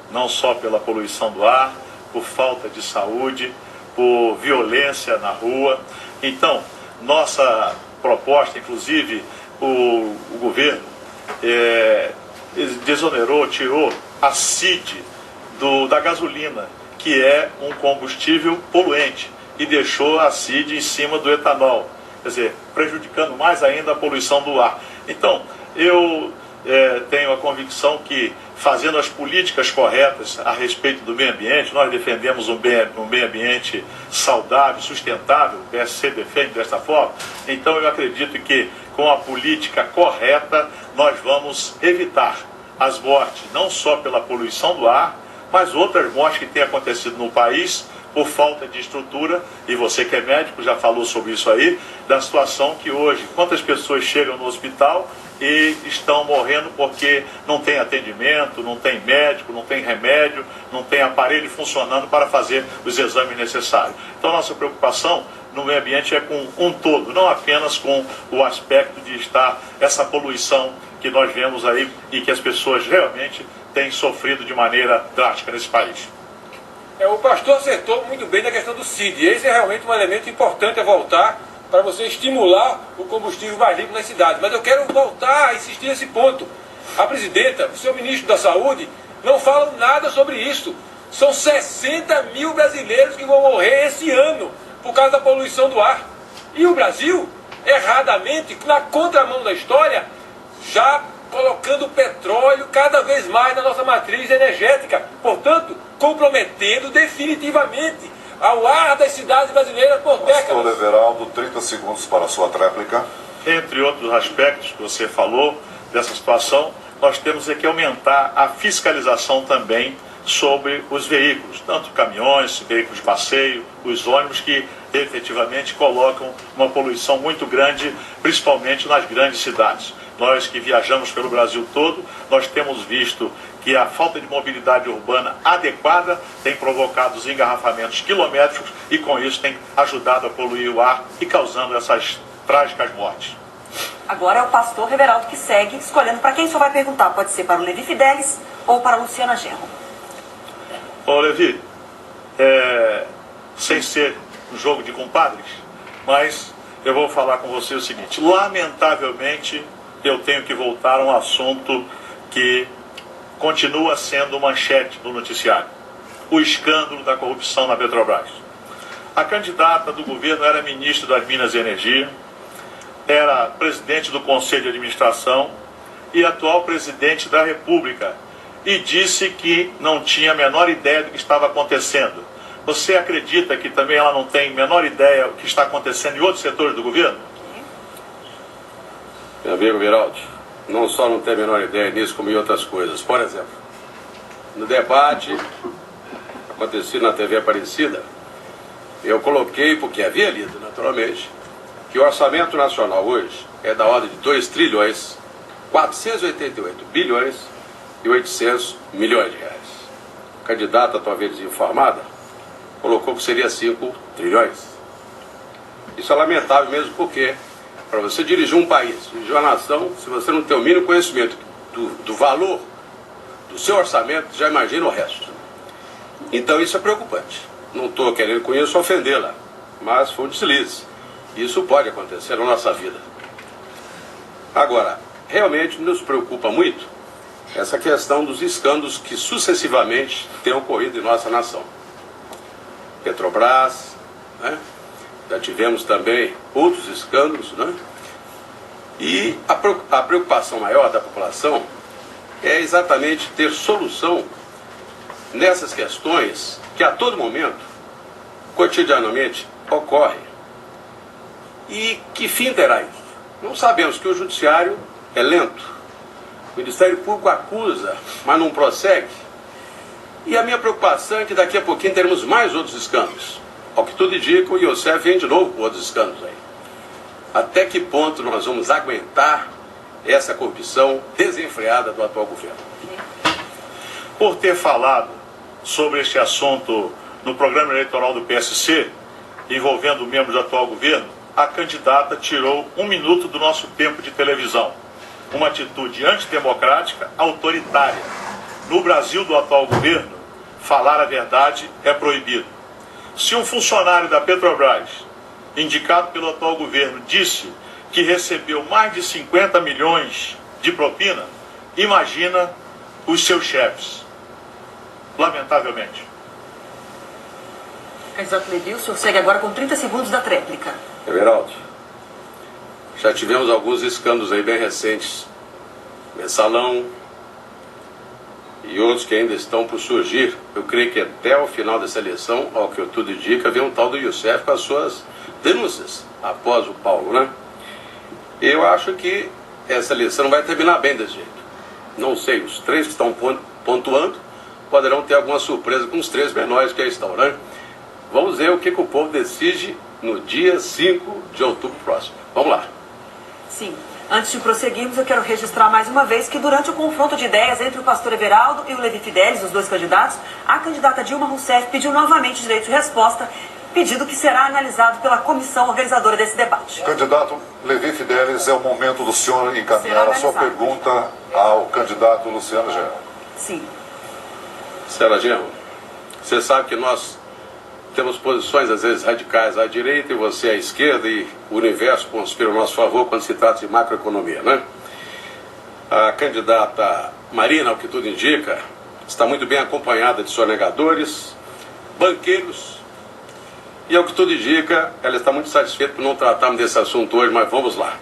não só pela poluição do ar, por falta de saúde, por violência na rua. Então, nossa proposta, inclusive, o governo desonerou, tirou a CID da gasolina, que é um combustível poluente, e deixou a CID em cima do etanol, quer dizer, prejudicando mais ainda a poluição do ar. Então, eu tenho a convicção que, fazendo as políticas corretas a respeito do meio ambiente, nós defendemos um meio ambiente saudável, sustentável, o PSC defende desta forma. Então eu acredito que, com a política correta, nós vamos evitar as mortes, não só pela poluição do ar, mas outras mortes que têm acontecido no país por falta de estrutura, e você que é médico já falou sobre isso aí, da situação que hoje, quantas pessoas chegam no hospital e estão morrendo porque não tem atendimento, não tem médico, não tem remédio, não tem aparelho funcionando para fazer os exames necessários. Então nossa preocupação no meio ambiente é com um todo, não apenas com o aspecto de estar essa poluição que nós vemos aí e que as pessoas realmente têm sofrido de maneira drástica nesse país. O pastor acertou muito bem na questão do CID. Esse é realmente um elemento importante a voltar para você estimular o combustível mais limpo nas cidades. Mas eu quero voltar a insistir nesse ponto. A presidenta, o seu ministro da Saúde, não falam nada sobre isso. São 60 mil brasileiros que vão morrer esse ano por causa da poluição do ar. E o Brasil, erradamente, na contramão da história, já colocando petróleo cada vez mais na nossa matriz energética. Portanto, comprometendo definitivamente ao ar das cidades brasileiras por décadas. Pastor Everaldo, 30 segundos para a sua tréplica. Entre outros aspectos que você falou dessa situação, nós temos que aumentar a fiscalização também sobre os veículos, tanto caminhões, veículos de passeio, os ônibus, que efetivamente colocam uma poluição muito grande, principalmente nas grandes cidades. Nós que viajamos pelo Brasil todo, nós temos visto que a falta de mobilidade urbana adequada tem provocado os engarrafamentos quilométricos e com isso tem ajudado a poluir o ar e causando essas trágicas mortes. Agora é o pastor Everaldo que segue escolhendo para quem só vai perguntar. Pode ser para o Levi Fidelis ou para a Luciana Genro. Ô Levi, sem ser um jogo de compadres, mas eu vou falar com você o seguinte: lamentavelmente eu tenho que voltar a um assunto que continua sendo manchete do noticiário: o escândalo da corrupção na Petrobras. A candidata do governo era ministra das Minas e Energia, era presidente do Conselho de Administração e atual presidente da República, e disse que não tinha a menor ideia do que estava acontecendo. Você acredita que também ela não tem a menor ideia do que está acontecendo em outros setores do governo? Meu amigo Beraldo, não só não tem a menor ideia nisso, como em outras coisas. Por exemplo, no debate acontecido na TV Aparecida, eu coloquei, porque havia lido naturalmente, que o orçamento nacional hoje é da ordem de 2 trilhões, 488 bilhões e 800 milhões de reais. A candidata, talvez desinformada, colocou que seria 5 trilhões. Isso é lamentável mesmo porque, para você dirigir um país, dirigir uma nação, se você não tem o mínimo conhecimento do valor do seu orçamento, já imagina o resto. Então isso é preocupante. Não estou querendo com isso ofendê-la, mas foi um deslize. Isso pode acontecer na nossa vida. Agora, realmente nos preocupa muito essa questão dos escândalos que sucessivamente têm ocorrido em nossa nação. Petrobras, né? Já tivemos também outros escândalos, né? E a preocupação maior da população é exatamente ter solução nessas questões que a todo momento, cotidianamente, ocorrem. E que fim terá isso? Não sabemos, que o judiciário é lento. O Ministério Público acusa, mas não prossegue. E a minha preocupação é que daqui a pouquinho teremos mais outros escândalos. Ao que tudo indica, o IOCEF vem de novo com outros escândalos aí. Até que ponto nós vamos aguentar essa corrupção desenfreada do atual governo? Por ter falado sobre este assunto no programa eleitoral do PSC, envolvendo membros do atual governo, a candidata tirou 1 minuto do nosso tempo de televisão. Uma atitude antidemocrática, autoritária. No Brasil do atual governo, falar a verdade é proibido. Se um funcionário da Petrobras, indicado pelo atual governo, disse que recebeu mais de 50 milhões de propina, imagina os seus chefes. Lamentavelmente. Candidato Levi, o senhor segue agora com 30 segundos da tréplica. Everaldo, já tivemos alguns escândalos aí bem recentes. Mensalão e outros que ainda estão por surgir. Eu creio que até o final dessa eleição, ao que tudo indica, vem um tal do IOCEF com as suas denúncias após o Paulo, né? Eu acho que essa eleição não vai terminar bem desse jeito. Não sei, os 3 que estão pontuando poderão ter alguma surpresa com os 3 menores que aí estão, né? Vamos ver o que o povo decide no dia 5 de outubro próximo. Vamos lá. Sim. Antes de prosseguirmos, eu quero registrar mais uma vez que durante o confronto de ideias entre o pastor Everaldo e o Levi Fidelis, os 2 candidatos, a candidata Dilma Rousseff pediu novamente direito de resposta, pedido que será analisado pela comissão organizadora desse debate. Candidato Levi Fidelis, é o momento do senhor encaminhar a sua pergunta ao candidato Luciano Genro. Sim. Senhora Genro, você sabe que nós temos posições às vezes radicais à direita e você à esquerda, e o universo conspira a nosso favor quando se trata de macroeconomia, né? A candidata Marina, ao que tudo indica, está muito bem acompanhada de sonegadores, banqueiros, e ao que tudo indica, ela está muito satisfeita por não tratarmos desse assunto hoje, mas vamos lá.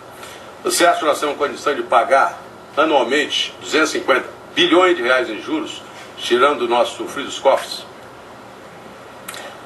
Você acha que nós temos condição de pagar anualmente 250 bilhões de reais em juros, tirando o nosso sofrido dos cofres?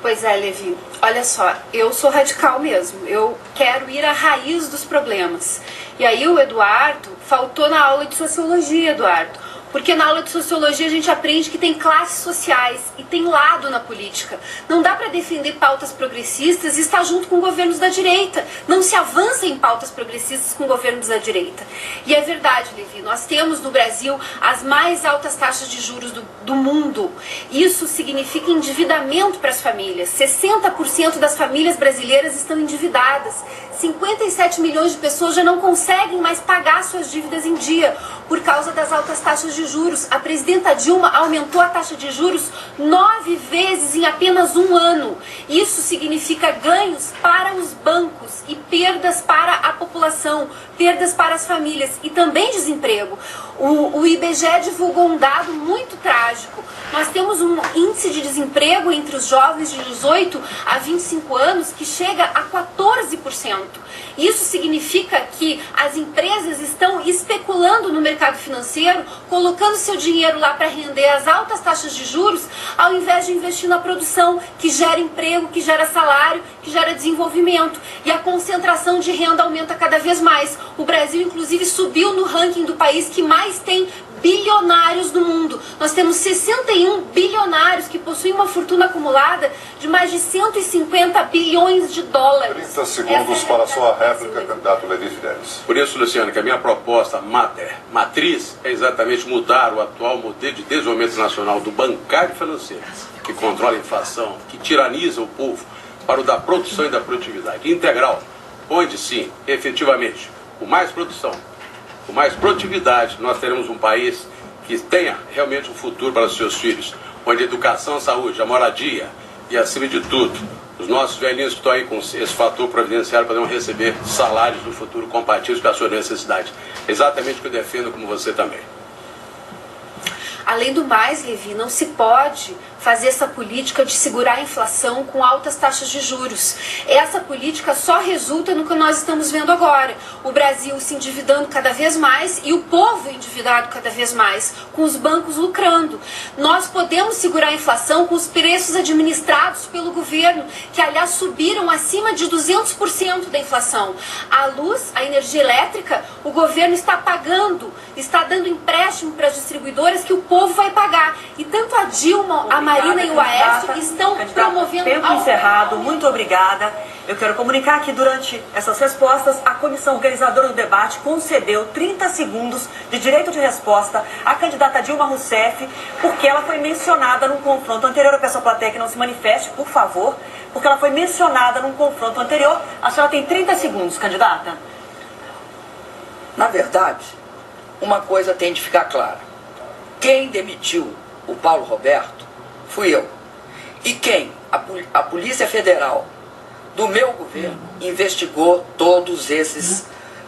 Pois é, Levi. Olha só, eu sou radical mesmo. Eu quero ir à raiz dos problemas. E aí o Eduardo faltou na aula de sociologia, Eduardo. Porque na aula de sociologia a gente aprende que tem classes sociais e tem lado na política. Não dá para defender pautas progressistas e estar junto com governos da direita. Não se avança em pautas progressistas com governos da direita. E é verdade, Levi, nós temos no Brasil as mais altas taxas de juros do mundo. Isso significa endividamento para as famílias. 60% das famílias brasileiras estão endividadas. 57 milhões de pessoas já não conseguem mais pagar suas dívidas em dia por causa das altas taxas de juros. A presidenta Dilma aumentou a taxa de juros 9 vezes em apenas um ano. Isso significa ganhos para os bancos e perdas para a população, perdas para as famílias e também desemprego. O IBGE divulgou um dado muito trágico. Nós temos um índice de desemprego entre os jovens de 18 a 25 anos que chega a 14%. Isso significa que as empresas estão especulando no mercado financeiro, colocando colocando seu dinheiro lá para render as altas taxas de juros, ao invés de investir na produção, que gera emprego, que gera salário, que gera desenvolvimento. E a concentração de renda aumenta cada vez mais. O Brasil, inclusive, subiu no ranking do país que mais tem bilionários do mundo. Nós temos 61 bilionários que possuem uma fortuna acumulada de mais de 150 bilhões de dólares. 30 segundos para a sua réplica, candidato Levi Fidelis. Por isso, Luciano, que a minha proposta matriz é exatamente mudar o atual modelo de desenvolvimento nacional do bancário e financeiro, que controla a inflação, que tiraniza o povo, para o da produção e da produtividade integral, onde sim, efetivamente, com mais produção, com mais produtividade, nós teremos um país que tenha realmente um futuro para os seus filhos, onde a educação, a saúde, a moradia e, acima de tudo, os nossos velhinhos que estão aí com esse fator providenciário poderão receber salários no futuro compatíveis com a sua necessidade. Exatamente o que eu defendo, como você também. Além do mais, Levi, não se pode fazer essa política de segurar a inflação com altas taxas de juros. Essa política só resulta no que nós estamos vendo agora. O Brasil se endividando cada vez mais e o povo endividado cada vez mais, com os bancos lucrando. Nós podemos segurar a inflação com os preços administrados pelo governo, que aliás subiram acima de 200% da inflação. A luz, a energia elétrica, o governo está pagando, está dando empréstimo para as distribuidoras que o povo vai pagar. E tanto a Dilma, a Marina e o Aécio estão promovendo... Tempo encerrado, muito obrigada. Eu quero comunicar que durante essas respostas, a comissão organizadora do debate concedeu 30 segundos de direito de resposta à candidata Dilma Rousseff, porque ela foi mencionada num confronto anterior. Eu peço à plateia que não se manifeste, por favor, porque ela foi mencionada num confronto anterior. A senhora tem 30 segundos, candidata. Na verdade, uma coisa tem de ficar clara. Quem demitiu o Paulo Roberto fui eu. E quem? A Polícia Federal do meu governo investigou todos esses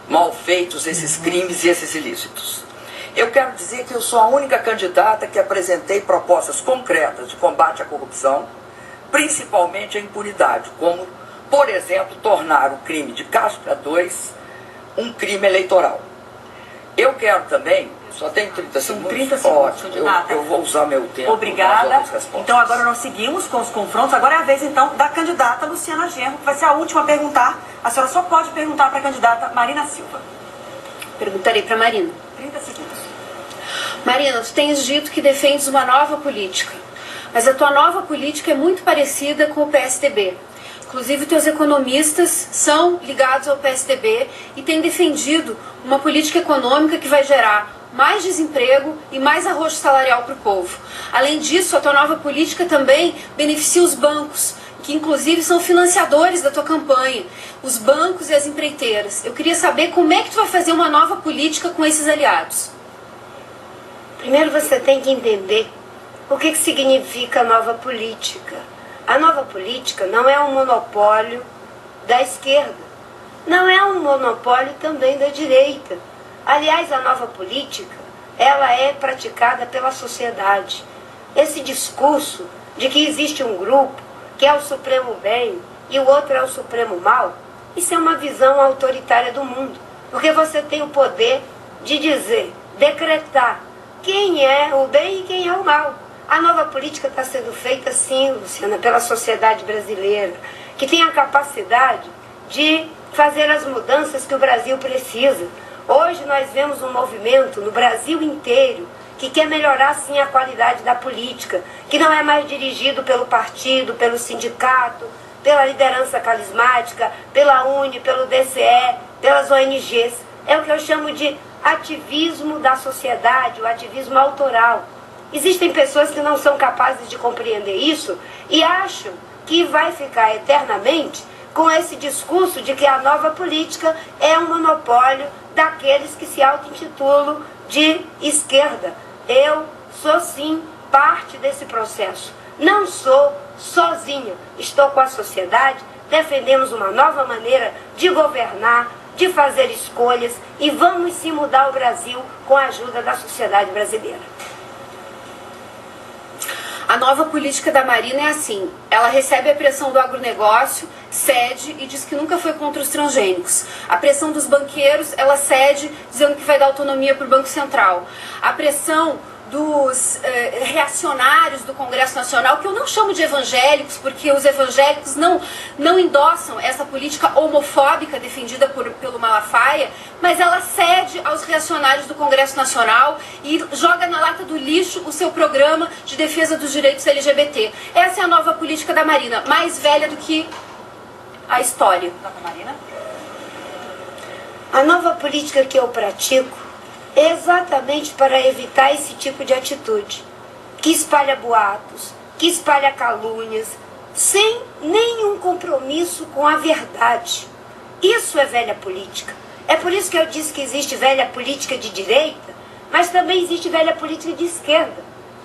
malfeitos, esses crimes e esses ilícitos. Eu quero dizer que eu sou a única candidata que apresentei propostas concretas de combate à corrupção, principalmente a impunidade, como, por exemplo, tornar o crime de Casca 2 um crime eleitoral. Eu quero também, só tenho 30 segundos. 30 segundos, ótimo, eu vou usar meu tempo. Obrigada. Então agora nós seguimos com os confrontos. Agora é a vez então da candidata Luciana Genro, que vai ser a última a perguntar. A senhora só pode perguntar para a candidata Marina Silva. Perguntarei para Marina. 30 segundos. Marina, tu tens dito que defendes uma nova política, mas a tua nova política é muito parecida com o PSDB. Inclusive, teus economistas são ligados ao PSDB e têm defendido uma política econômica que vai gerar mais desemprego e mais arroxo salarial para o povo. Além disso, a tua nova política também beneficia os bancos, que inclusive são financiadores da tua campanha, os bancos e as empreiteiras. Eu queria saber como é que tu vai fazer uma nova política com esses aliados. Primeiro você tem que entender o que significa nova política. A nova política não é um monopólio da esquerda, não é um monopólio também da direita. Aliás, a nova política, ela é praticada pela sociedade. Esse discurso de que existe um grupo que é o supremo bem e o outro é o supremo mal, isso é uma visão autoritária do mundo. Porque você tem o poder de dizer, decretar quem é o bem e quem é o mal. A nova política está sendo feita, sim, Luciana, pela sociedade brasileira, que tem a capacidade de fazer as mudanças que o Brasil precisa. Hoje nós vemos um movimento no Brasil inteiro que quer melhorar, sim, a qualidade da política, que não é mais dirigido pelo partido, pelo sindicato, pela liderança carismática, pela UNE, pelo DCE, pelas ONGs. É o que eu chamo de ativismo da sociedade, o ativismo autoral. Existem pessoas que não são capazes de compreender isso e acham que vai ficar eternamente com esse discurso de que a nova política é um monopólio daqueles que se auto-intitulam de esquerda. Eu sou, sim, parte desse processo. Não sou sozinha. Estou com a sociedade, defendemos uma nova maneira de governar, de fazer escolhas e vamos sim mudar o Brasil com a ajuda da sociedade brasileira. A nova política da Marina é assim, ela recebe a pressão do agronegócio, cede e diz que nunca foi contra os transgênicos. A pressão dos banqueiros, ela cede dizendo que vai dar autonomia para o Banco Central. A pressão dos reacionários do Congresso Nacional, que eu não chamo de evangélicos, porque os evangélicos não endossam essa política homofóbica defendida pelo Malafaia, mas ela cede aos reacionários do Congresso Nacional e joga na lata do lixo o seu programa de defesa dos direitos LGBT. Essa é a nova política da Marina, mais velha do que a história. Marina? A nova política que eu pratico exatamente para evitar esse tipo de atitude, que espalha boatos, que espalha calúnias, sem nenhum compromisso com a verdade. Isso é velha política. É por isso que eu disse que existe velha política de direita, mas também existe velha política de esquerda,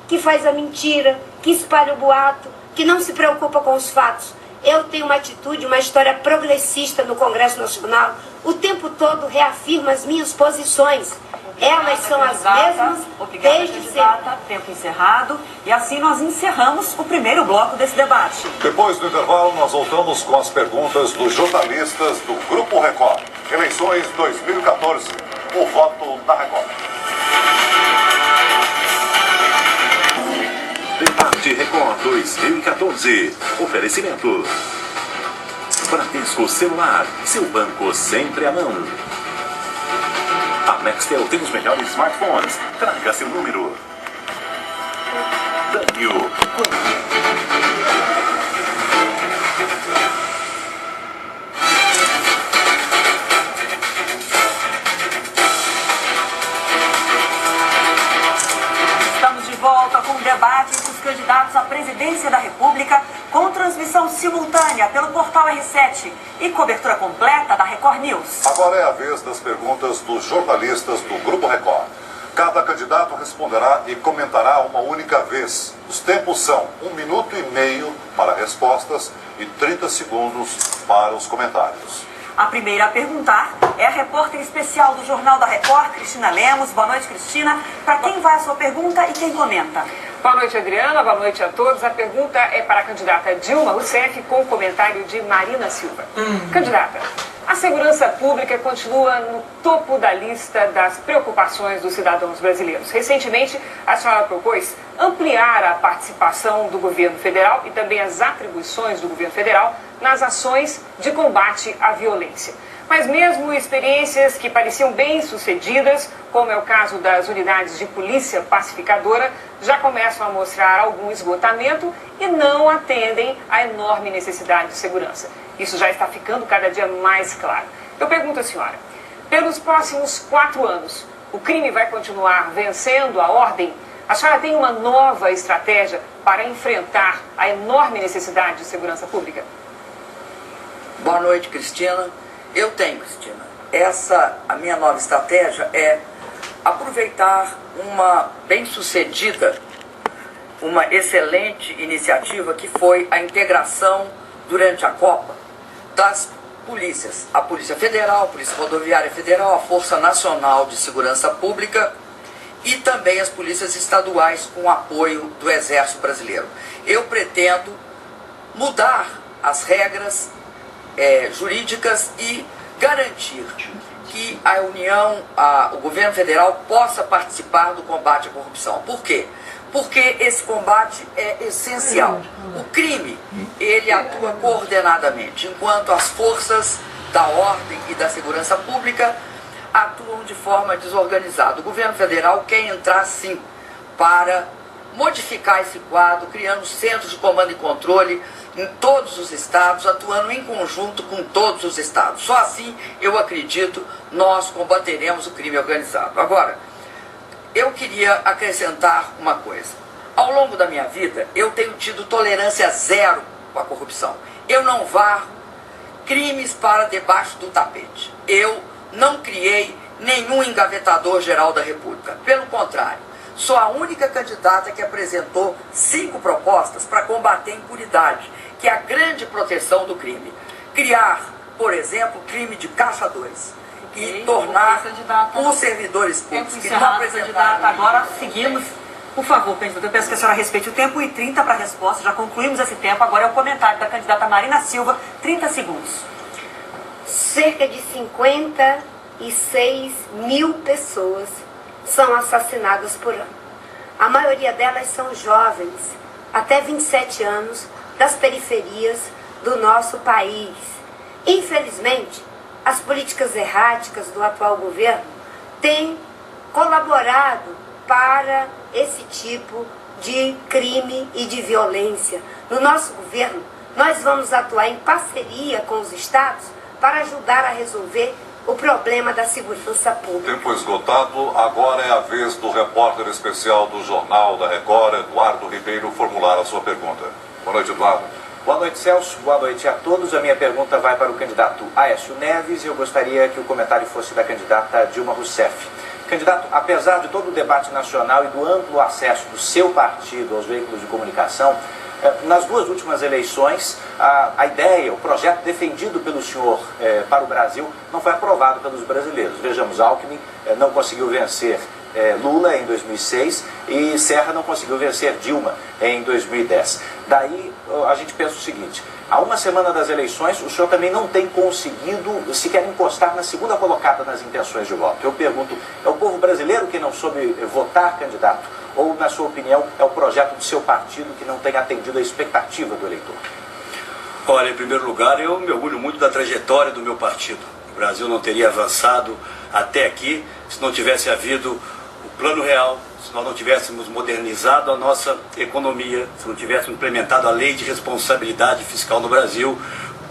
que faz a mentira, que espalha o boato, que não se preocupa com os fatos. Eu tenho uma atitude, uma história progressista no Congresso Nacional, o tempo todo reafirmo as minhas posições. Elas são as mesmas desde sempre. Tempo encerrado. E assim nós encerramos o primeiro bloco desse debate. Depois do intervalo, nós voltamos com as perguntas dos jornalistas do Grupo Record. Eleições 2014. O voto da Record. Debate Record 2014. Oferecimento. Bradesco Celular. Seu banco sempre à mão. A Nextel tem os melhores smartphones. Traga seu número. Daniel. Estamos de volta com o debate entre os candidatos à presidência da República, com transmissão simultânea pelo portal R7 e cobertura completa da Record News. Agora é a vez das perguntas dos jornalistas do Grupo Record. Cada candidato responderá e comentará uma única vez. Os tempos são 1 minuto e meio para respostas e 30 segundos para os comentários. A primeira a perguntar é a repórter especial do Jornal da Record, Cristina Lemos. Boa noite, Cristina. Para quem vai a sua pergunta e quem comenta? Boa noite, Adriana. Boa noite a todos. A pergunta é para a candidata Dilma Rousseff, com o comentário de Marina Silva. Candidata, a segurança pública continua no topo da lista das preocupações dos cidadãos brasileiros. Recentemente, a senhora propôs ampliar a participação do governo federal e também as atribuições do governo federal nas ações de combate à violência. Mas mesmo experiências que pareciam bem-sucedidas, como é o caso das unidades de polícia pacificadora, já começam a mostrar algum esgotamento e não atendem à enorme necessidade de segurança. Isso já está ficando cada dia mais claro. Eu pergunto à senhora, pelos próximos 4 anos, o crime vai continuar vencendo a ordem? A senhora tem uma nova estratégia para enfrentar a enorme necessidade de segurança pública? Boa noite, Cristina. Eu tenho, Cristina. A minha nova estratégia é aproveitar uma bem-sucedida, uma excelente iniciativa que foi a integração durante a Copa das polícias. A Polícia Federal, a Polícia Rodoviária Federal, a Força Nacional de Segurança Pública e também as polícias estaduais com apoio do Exército Brasileiro. Eu pretendo mudar as regras jurídicas e garantir que a União, o governo federal possa participar do combate à corrupção. Por quê? Porque esse combate é essencial. O crime, ele atua coordenadamente, enquanto as forças da ordem e da segurança pública atuam de forma desorganizada. O governo federal quer entrar, sim, para modificar esse quadro, criando centros de comando e controle em todos os estados, atuando em conjunto com todos os estados. Só assim, eu acredito, nós combateremos o crime organizado. Agora, eu queria acrescentar uma coisa. Ao longo da minha vida, eu tenho tido tolerância zero com a corrupção. Eu não varro crimes para debaixo do tapete. Eu não criei nenhum engavetador geral da República. Pelo contrário, sou a única candidata que apresentou 5 propostas para combater a impunidade, que é a grande proteção do crime. Criar, por exemplo, crime de caçadores e tornar os servidores públicos que não apresentaram. Agora seguimos Por favor, candidata, eu peço que a senhora respeite o tempo e 30 para a resposta. Já concluímos esse tempo. Agora é o comentário da candidata Marina Silva, 30 segundos. Cerca de 56 mil pessoas são assassinadas por ano. A maioria delas são jovens, até 27 anos, das periferias do nosso país. Infelizmente, as políticas erráticas do atual governo têm colaborado para esse tipo de crime e de violência. No nosso governo, nós vamos atuar em parceria com os estados para ajudar a resolver o problema da segurança pública. Tempo esgotado, agora é a vez do repórter especial do Jornal da Record, Eduardo Ribeiro, formular a sua pergunta. Boa noite, Eduardo. Boa noite, Celso. Boa noite a todos. A minha pergunta vai para o candidato Aécio Neves e eu gostaria que o comentário fosse da candidata Dilma Rousseff. Candidato, apesar de todo o debate nacional e do amplo acesso do seu partido aos veículos de comunicação, nas duas últimas eleições, a ideia, o projeto defendido pelo senhor para o Brasil não foi aprovado pelos brasileiros. Vejamos, Alckmin não conseguiu vencer Lula em 2006 e Serra não conseguiu vencer Dilma em 2010. Daí a gente pensa o seguinte: há uma semana das eleições, o senhor também não tem conseguido sequer encostar na segunda colocada nas intenções de voto. Eu pergunto, é o povo brasileiro que não soube votar, candidato? Ou, na sua opinião, é o projeto do seu partido que não tem atendido a expectativa do eleitor? Olha, em primeiro lugar, eu me orgulho muito da trajetória do meu partido. O Brasil não teria avançado até aqui se não tivesse havido o Plano Real, se nós não tivéssemos modernizado a nossa economia, se não tivéssemos implementado a Lei de Responsabilidade Fiscal no Brasil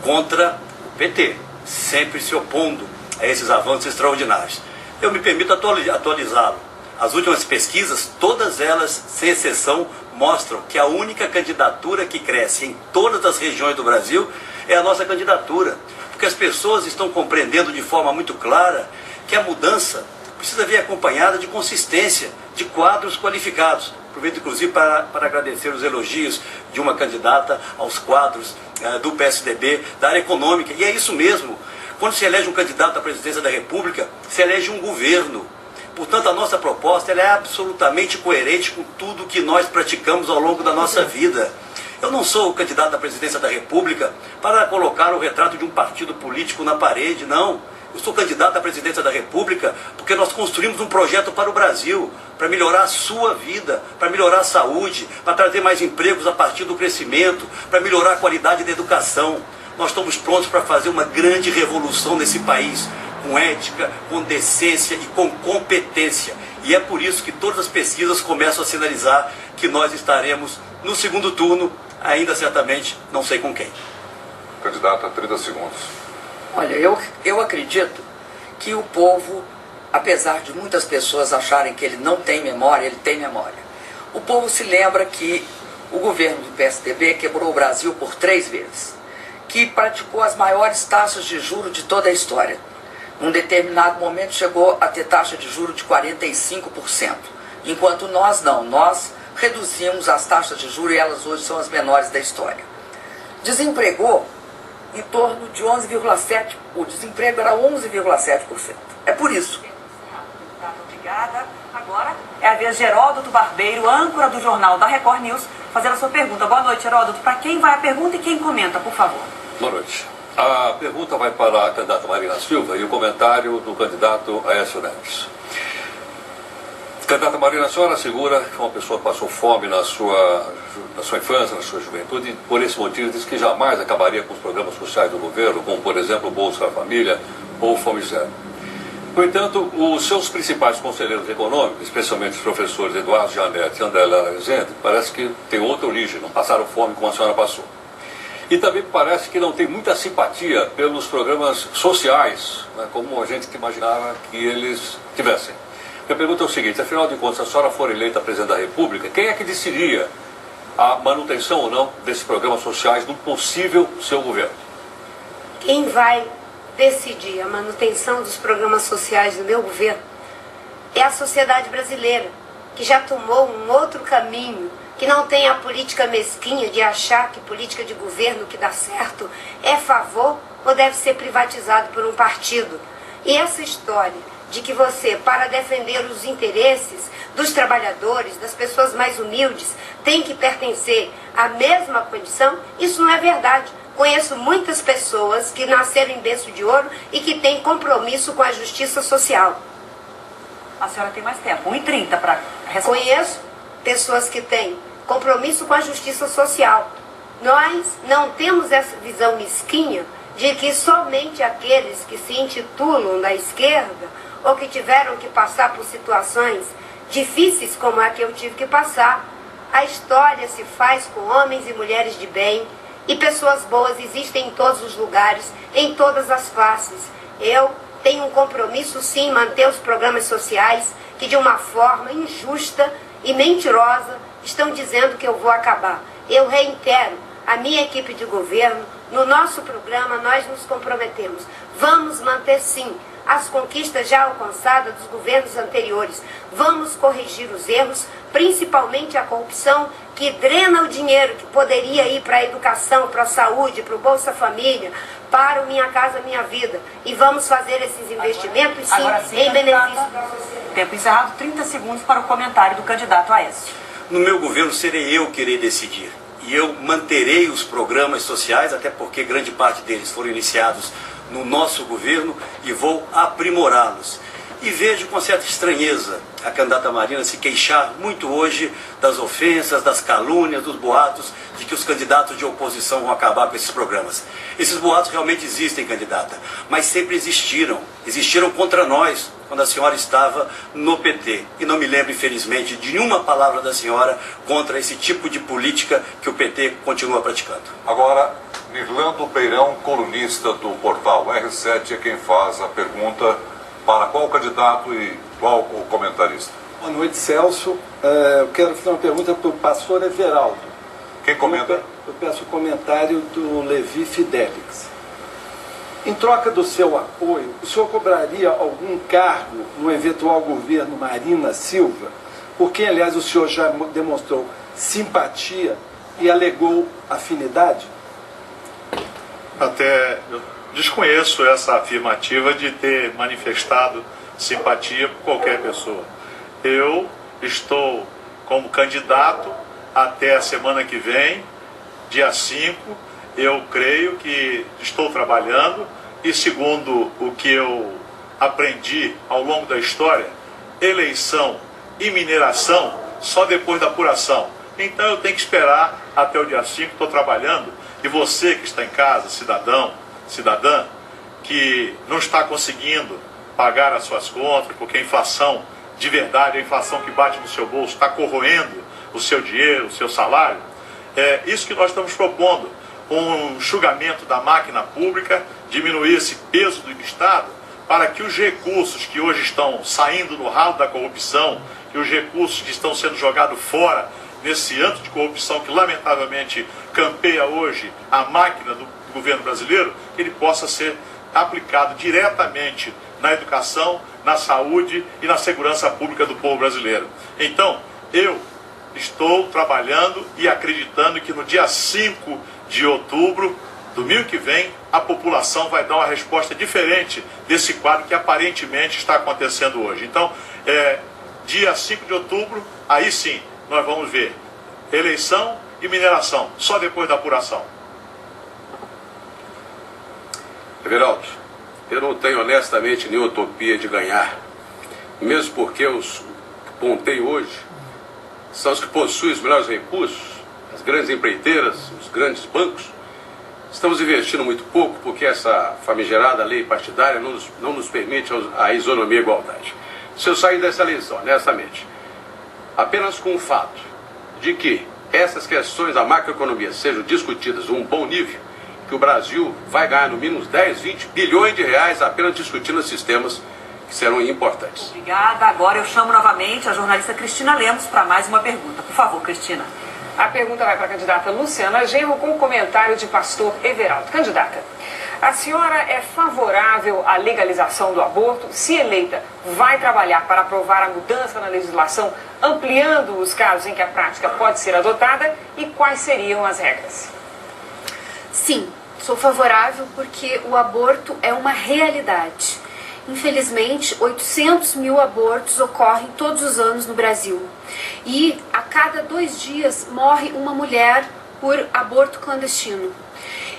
contra o PT, sempre se opondo a esses avanços extraordinários. Eu me permito atualizá-lo. As últimas pesquisas, todas elas, sem exceção, mostram que a única candidatura que cresce em todas as regiões do Brasil é a nossa candidatura. Porque as pessoas estão compreendendo de forma muito clara que a mudança precisa vir acompanhada de consistência, de quadros qualificados. Aproveito, inclusive, para agradecer os elogios de uma candidata aos quadros do PSDB, da área econômica. E é isso mesmo. Quando se elege um candidato à presidência da República, se elege um governo. Portanto, a nossa proposta ela é absolutamente coerente com tudo que nós praticamos ao longo da nossa vida. Eu não sou o candidato à presidência da República para colocar o retrato de um partido político na parede, não. Eu sou candidato à presidência da República porque nós construímos um projeto para o Brasil, para melhorar a sua vida, para melhorar a saúde, para trazer mais empregos a partir do crescimento, para melhorar a qualidade da educação. Nós estamos prontos para fazer uma grande revolução nesse país, com ética, com decência e com competência. E é por isso que todas as pesquisas começam a sinalizar que nós estaremos no segundo turno, ainda certamente não sei com quem. Candidata, 30 segundos. Olha, eu acredito que o povo, apesar de muitas pessoas acharem que ele não tem memória, ele tem memória. O povo se lembra que o governo do PSDB quebrou o Brasil por 3 vezes, que praticou as maiores taxas de juros de toda a história. Num determinado momento chegou a ter taxa de juros de 45%, enquanto nós não, nós reduzimos as taxas de juros e elas hoje são as menores da história. Desempregou em torno de 11,7%, o desemprego era 11,7%. É por isso. Obrigada. Agora é a vez de Heródoto Barbeiro, âncora do Jornal da Record News, fazendo a sua pergunta. Boa noite, Heródoto. Para quem vai a pergunta e quem comenta, por favor? Boa noite. A pergunta vai para a candidata Marina Silva e o comentário do candidato Aécio Neves. Candidata Marina, a senhora assegura que uma pessoa passou fome na sua infância, na sua juventude, e por esse motivo diz que jamais acabaria com os programas sociais do governo, como, por exemplo, o Bolsa Família ou Fome Zero. No entanto, os seus principais conselheiros econômicos, especialmente os professores Eduardo Janete e André Lara Rezende, parece que tem outra origem, não passaram fome como a senhora passou. E também parece que não tem muita simpatia pelos programas sociais, né, como a gente imaginava que eles tivessem. Minha pergunta é o seguinte: afinal de contas, se a senhora for eleita presidente da República, quem é que decidiria a manutenção ou não desses programas sociais no possível seu governo? Quem vai decidir a manutenção dos programas sociais do meu governo é a sociedade brasileira, que já tomou um outro caminho, que não tem a política mesquinha de achar que política de governo que dá certo é favor ou deve ser privatizado por um partido. E essa história de que você, para defender os interesses dos trabalhadores, das pessoas mais humildes, tem que pertencer à mesma condição, isso não é verdade. Conheço muitas pessoas que nasceram em berço de ouro e que têm compromisso com a justiça social. A senhora tem mais tempo, 1h30 para responder. Conheço pessoas que têm compromisso com a justiça social. Nós não temos essa visão mesquinha de que somente aqueles que se intitulam da esquerda ou que tiveram que passar por situações difíceis como a que eu tive que passar, a história se faz com homens e mulheres de bem, e pessoas boas existem em todos os lugares, em todas as classes. Eu tenho um compromisso, sim, em manter os programas sociais que, de uma forma injusta e mentirosa, estão dizendo que eu vou acabar. Eu reitero, a minha equipe de governo, no nosso programa, nós nos comprometemos. Vamos manter, sim, as conquistas já alcançadas dos governos anteriores. Vamos corrigir os erros, principalmente a corrupção que drena o dinheiro que poderia ir para a educação, para a saúde, para o Bolsa Família, para o Minha Casa Minha Vida. E vamos fazer esses investimentos, sim, em benefício da sociedade. Tempo encerrado, 30 segundos para o comentário do candidato Aécio. No meu governo serei eu que irei decidir. E eu manterei os programas sociais, até porque grande parte deles foram iniciados no nosso governo, e vou aprimorá-los. E vejo com certa estranheza a candidata Marina se queixar muito hoje das ofensas, das calúnias, dos boatos de que os candidatos de oposição vão acabar com esses programas. Esses boatos realmente existem, candidata, mas sempre existiram. Existiram contra nós, quando a senhora estava no PT. E não me lembro, infelizmente, de nenhuma palavra da senhora contra esse tipo de política que o PT continua praticando. Agora, Nirlando Peirão, colunista do portal R7, é quem faz a pergunta para qual candidato e qual o comentarista. Boa noite, Celso. Eu quero fazer uma pergunta para o pastor Everaldo. Quem comenta? Eu peço o comentário do Levi Fidelix. Em troca do seu apoio, o senhor cobraria algum cargo no eventual governo Marina Silva, por quem, aliás, o senhor já demonstrou simpatia e alegou afinidade? Até eu desconheço essa afirmativa de ter manifestado simpatia por qualquer pessoa. Eu estou como candidato até a semana que vem, dia 5, eu creio que estou trabalhando e, segundo o que eu aprendi ao longo da história, eleição e mineração só depois da apuração. Então eu tenho que esperar até o dia 5, estou trabalhando, e você que está em casa, cidadão, cidadã, que não está conseguindo pagar as suas contas, porque a inflação de verdade, a inflação que bate no seu bolso, está corroendo o seu dinheiro, o seu salário, é isso que nós estamos propondo, um enxugamento da máquina pública, diminuir esse peso do Estado, para que os recursos que hoje estão saindo no ralo da corrupção, que os recursos que estão sendo jogados fora nesse antro de corrupção que lamentavelmente campeia hoje a máquina do governo brasileiro, que ele possa ser aplicado diretamente na educação, na saúde e na segurança pública do povo brasileiro. Então, eu estou trabalhando e acreditando que no dia 5 de outubro, domingo que vem, a população vai dar uma resposta diferente desse quadro que aparentemente está acontecendo hoje. Então, dia 5 de outubro, aí sim, nós vamos ver eleição e mineração, só depois da apuração. Everaldo, eu não tenho honestamente nenhuma utopia de ganhar, mesmo porque os que pontei hoje são os que possuem os melhores recursos, as grandes empreiteiras, os grandes bancos. Estamos investindo muito pouco porque essa famigerada lei partidária não nos permite a isonomia e a igualdade. Se eu sair dessa eleição, honestamente, apenas com o fato de que essas questões da macroeconomia sejam discutidas a um bom nível, que o Brasil vai ganhar no mínimo 10, 20 bilhões de reais apenas discutindo esses temas que serão importantes. Obrigada. Agora eu chamo novamente a jornalista Cristina Lemos para mais uma pergunta. Por favor, Cristina. A pergunta vai para a candidata Luciana Genro com o comentário de pastor Everaldo. Candidata, a senhora é favorável à legalização do aborto? Se eleita, vai trabalhar para aprovar a mudança na legislação, ampliando os casos em que a prática pode ser adotada? E quais seriam as regras? Sim, sou favorável porque o aborto é uma realidade. Infelizmente, 800 mil abortos ocorrem todos os anos no Brasil. E a cada 2 dias morre uma mulher por aborto clandestino.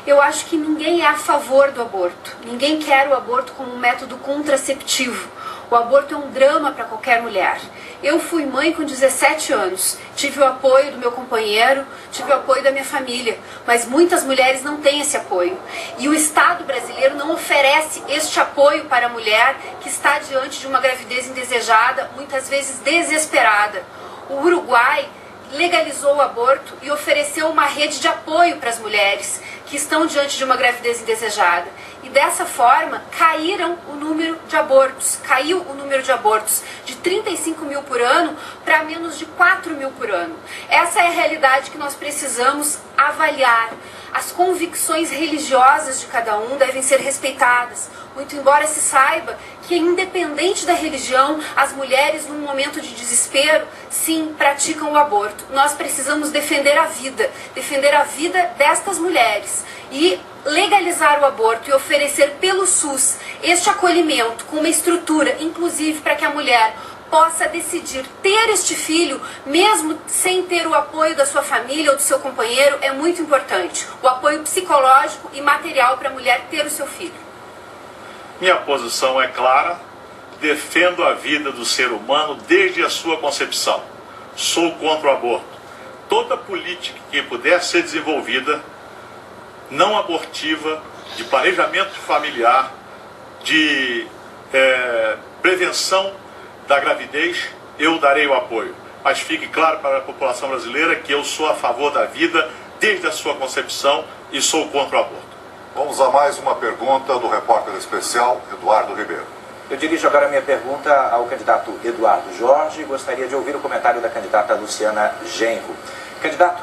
Eu acho que ninguém é a favor do aborto. Ninguém quer o aborto como um método contraceptivo. O aborto é um drama para qualquer mulher. Eu fui mãe com 17 anos, tive o apoio do meu companheiro, tive o apoio da minha família, mas muitas mulheres não têm esse apoio. E o Estado brasileiro não oferece este apoio para a mulher que está diante de uma gravidez indesejada, muitas vezes desesperada. O Uruguai legalizou o aborto e ofereceu uma rede de apoio para as mulheres que estão diante de uma gravidez indesejada. E dessa forma, caiu o número de abortos de 35 mil por ano para menos de 4 mil por ano. Essa é a realidade que nós precisamos avaliar. As convicções religiosas de cada um devem ser respeitadas, muito embora se saiba que, independente da religião, as mulheres, num momento de desespero, sim, praticam o aborto. Nós precisamos defender a vida destas mulheres e legalizar o aborto e oferecer pelo SUS este acolhimento com uma estrutura, inclusive para que a mulher possa decidir ter este filho, mesmo sem ter o apoio da sua família ou do seu companheiro, é muito importante. O apoio psicológico e material para a mulher ter o seu filho. Minha posição é clara, defendo a vida do ser humano desde a sua concepção. Sou contra o aborto. Toda política que puder ser desenvolvida, não abortiva, de planejamento familiar, de prevenção da gravidez, eu darei o apoio. Mas fique claro para a população brasileira que eu sou a favor da vida desde a sua concepção e sou contra o aborto. Vamos a mais uma pergunta do repórter especial Eduardo Ribeiro. Eu dirijo agora a minha pergunta ao candidato Eduardo Jorge e gostaria de ouvir o comentário da candidata Luciana Genro. Candidato,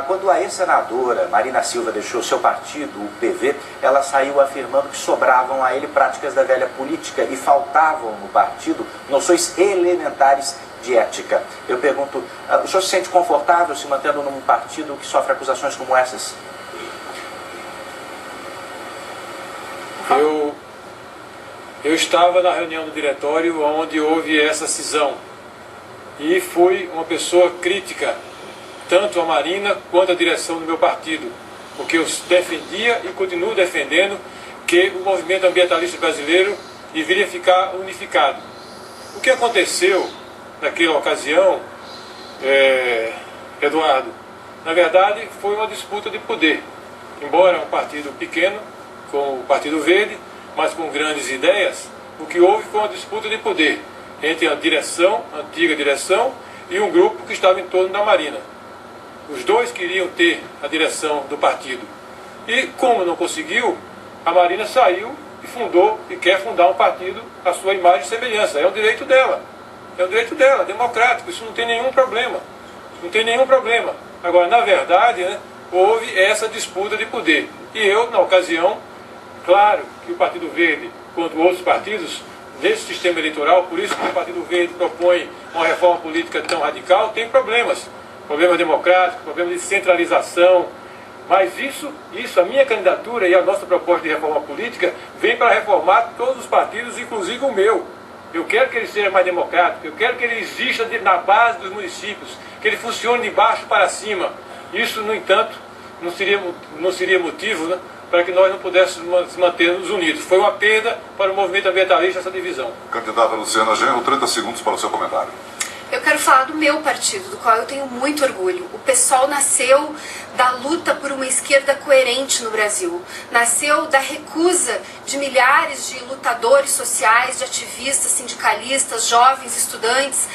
quando a ex-senadora Marina Silva deixou seu partido, o PV, ela saiu afirmando que sobravam a ele práticas da velha política e faltavam no partido noções elementares de ética. Eu pergunto, o senhor se sente confortável se mantendo num partido que sofre acusações como essas? Eu estava na reunião do diretório onde houve essa cisão e fui uma pessoa crítica, tanto a Marina quanto a direção do meu partido, porque eu defendia e continuo defendendo que o movimento ambientalista brasileiro deveria ficar unificado. O que aconteceu naquela ocasião, Eduardo, na verdade foi uma disputa de poder. Embora um partido pequeno, com o Partido Verde, mas com grandes ideias, o que houve foi uma disputa de poder entre a direção, a antiga direção, e um grupo que estava em torno da Marina. Os dois queriam ter a direção do partido. E como não conseguiu, a Marina saiu e fundou, e quer fundar um partido à sua imagem e semelhança. É um direito dela. É um direito dela, democrático. Isso não tem nenhum problema. Não tem nenhum problema. Agora, na verdade, houve essa disputa de poder. E eu, na ocasião, claro que o Partido Verde, quanto outros partidos, nesse sistema eleitoral, por isso que o Partido Verde propõe uma reforma política tão radical, tem problemas. Problemas democráticos, problemas de centralização. Mas isso, a minha candidatura e a nossa proposta de reforma política vem para reformar todos os partidos, inclusive o meu. Eu quero que ele seja mais democrático, eu quero que ele exista na base dos municípios, que ele funcione de baixo para cima. Isso, no entanto, não seria motivo para que nós não pudéssemos manter-nos unidos. Foi uma perda para o movimento ambientalista essa divisão. Candidata Luciana Genro, 30 segundos para o seu comentário. Eu quero falar do meu partido, do qual eu tenho muito orgulho. O PSOL nasceu da luta por uma esquerda coerente no Brasil. Nasceu da recusa de milhares de lutadores sociais, de ativistas, sindicalistas, jovens, estudantes,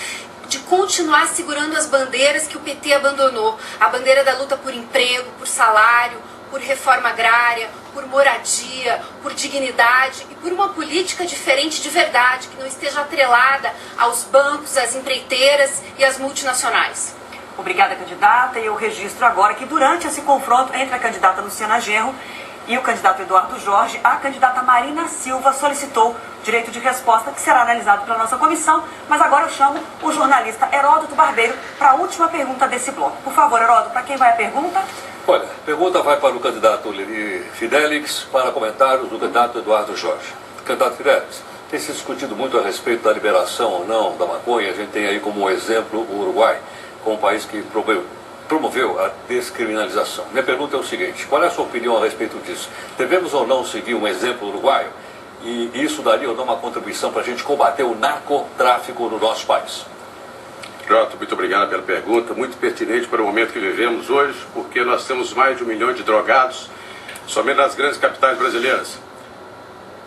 de continuar segurando as bandeiras que o PT abandonou. A bandeira da luta por emprego, por salário, por reforma agrária, por moradia, por dignidade e por uma política diferente de verdade, que não esteja atrelada aos bancos, às empreiteiras e às multinacionais. Obrigada, candidata. E eu registro agora que durante esse confronto entre a candidata Luciana Genro e o candidato Eduardo Jorge, a candidata Marina Silva solicitou direito de resposta, que será analisado pela nossa comissão. Mas agora eu chamo o jornalista Heródoto Barbeiro para a última pergunta desse bloco. Por favor, Heródoto, para quem vai a pergunta? Olha, a pergunta vai para o candidato Levi Fidelix, para comentários do candidato Eduardo Jorge. Candidato Fidelix, Tem se discutido muito a respeito da liberação ou não da maconha. A gente tem aí como exemplo o Uruguai, como um país que promoveu a descriminalização. Minha pergunta é o seguinte: qual é a sua opinião a respeito disso? Devemos ou não seguir um exemplo uruguaio? E isso daria ou não uma contribuição para a gente combater o narcotráfico no nosso país? Jota, muito obrigado pela pergunta, muito pertinente para o momento que vivemos hoje, porque nós temos mais de 1 milhão de drogados somente nas grandes capitais brasileiras.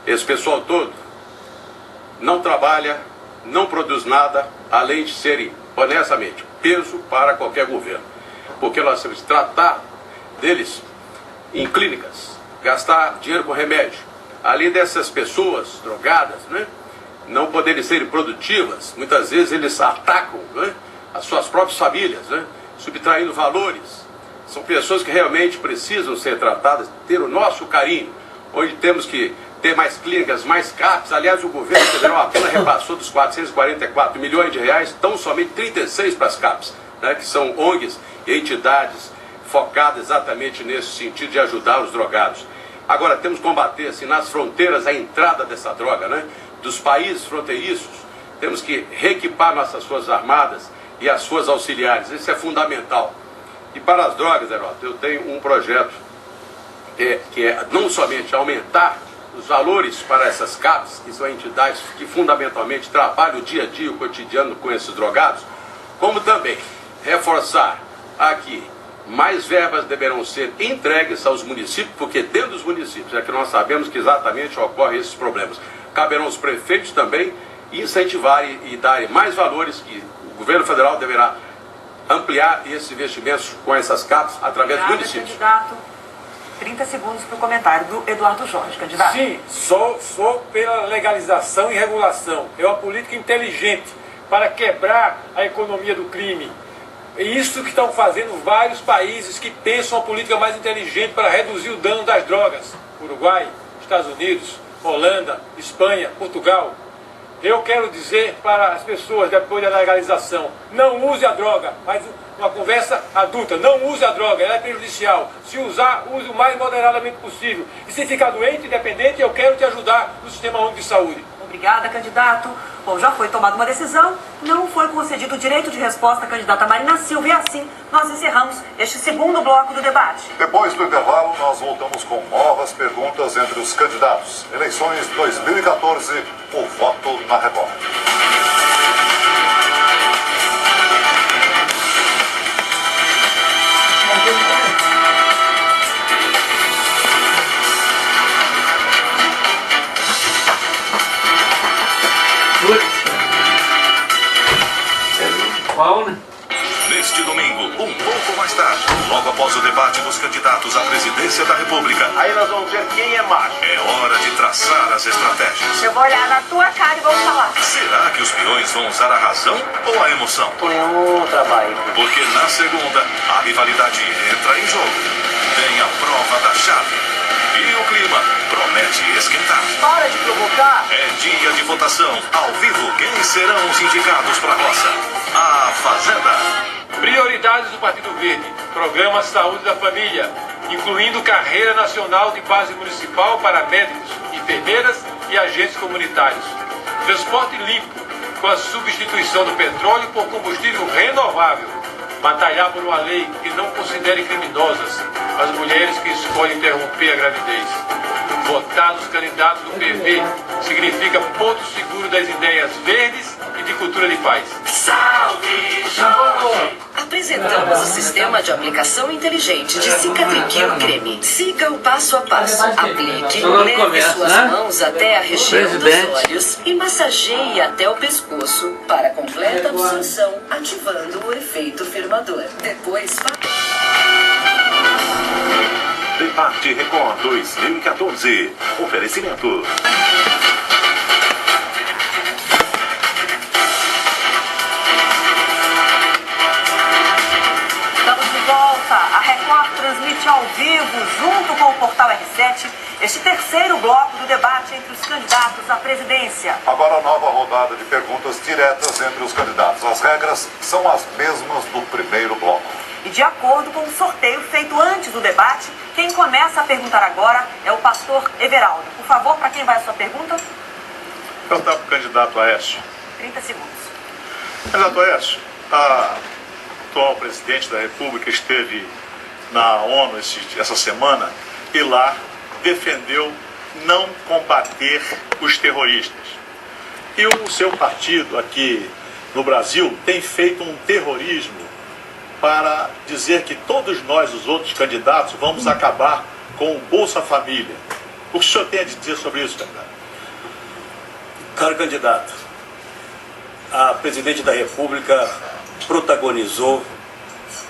Esse pessoal todo não trabalha, não produz nada, além de serem, honestamente, peso para qualquer governo. Porque nós temos que tratar deles em clínicas, gastar dinheiro com remédio. Além dessas pessoas drogadas, né, não poderem ser produtivas, muitas vezes eles atacam, né, as suas próprias famílias, né, subtraindo valores. São pessoas que realmente precisam ser tratadas, ter o nosso carinho, onde temos que ter mais clínicas, mais CAPs. Aliás, o governo federal apenas repassou dos 444 milhões de reais, tão somente 36 para as CAPs, né, que são ONGs e entidades focadas exatamente nesse sentido de ajudar os drogados. Agora, temos que combater assim, nas fronteiras a entrada dessa droga, né, dos países fronteiriços. Temos que reequipar nossas forças armadas e as suas auxiliares. Isso é fundamental. E para as drogas, Heródoto, eu tenho um projeto que é não somente aumentar os valores para essas CAPs, que são entidades que fundamentalmente trabalham o dia a dia, o cotidiano com esses drogados, como também reforçar aqui, mais verbas deverão ser entregues aos municípios, porque dentro dos municípios é que nós sabemos que exatamente ocorrem esses problemas. Caberão os prefeitos também incentivarem e darem mais valores, que o governo federal deverá ampliar esses investimentos com essas CAPs através dos municípios. Candidato, 30 segundos para o comentário do Eduardo Jorge, candidato. Sim, sou pela legalização e regulação. É uma política inteligente para quebrar a economia do crime. É isso que estão fazendo vários países que pensam uma política mais inteligente para reduzir o dano das drogas. Uruguai, Estados Unidos, Holanda, Espanha, Portugal. Eu quero dizer para as pessoas, depois da legalização, não use a droga, mas uma conversa adulta, não use a droga, ela é prejudicial. Se usar, use o mais moderadamente possível. E se ficar doente, independente, eu quero te ajudar no Sistema Único de Saúde. Obrigada, candidato. Bom, já foi tomada uma decisão, não foi concedido o direito de resposta à candidata Marina Silva e assim nós encerramos este segundo bloco do debate. Depois do intervalo, nós voltamos com novas perguntas entre os candidatos. Eleições 2014, o voto na Record. Neste domingo, um pouco mais tarde, logo após o debate dos candidatos à presidência da República. Aí nós vamos ver quem é macho. É hora de traçar as estratégias. Eu vou olhar na tua cara e vou falar. Será que os peões vão usar a razão ou a emoção? Põe um trabalho. Porque na segunda, a rivalidade entra em jogo. Tem a prova da chave. E o clima promete esquentar. Para de provocar! É dia de votação, ao vivo. Quem serão os indicados para a roça? A Fazenda. Prioridades do Partido Verde. Programa Saúde da Família, incluindo carreira nacional de base municipal para médicos, enfermeiras e agentes comunitários. Transporte limpo, com a substituição do petróleo por combustível renovável. Batalhar por uma lei que não considere criminosas as mulheres que escolhem interromper a gravidez. Votar nos candidatos do PV significa ponto seguro das ideias verdes e de cultura de paz. Salve, Jorge! Apresentamos o sistema de aplicação inteligente de Cicatricure Creme. Siga o passo a passo. Aplique, leve suas mãos até a região dos olhos e massageie até o pescoço para completa absorção, ativando o efeito firmador. Depois Debate Record 2014. Oferecimento. Estamos de volta. A Record transmite ao vivo, junto com o Portal R7, este terceiro bloco do debate entre os candidatos à presidência. Agora a nova rodada de perguntas diretas entre os candidatos. As regras são as mesmas do primeiro bloco. E de acordo com o sorteio feito antes do debate, quem começa a perguntar agora é o pastor Everaldo. Por favor, para quem vai a sua pergunta? Perguntar para o candidato Aécio. 30 segundos. Candidato Aécio, a atual presidente da República esteve na ONU essa semana e lá defendeu não combater os terroristas. E o seu partido aqui no Brasil tem feito um terrorismo para dizer que todos nós, os outros candidatos, vamos acabar com o Bolsa Família. O que o senhor tem a dizer sobre isso, candidato? Caro candidato, a presidente da República protagonizou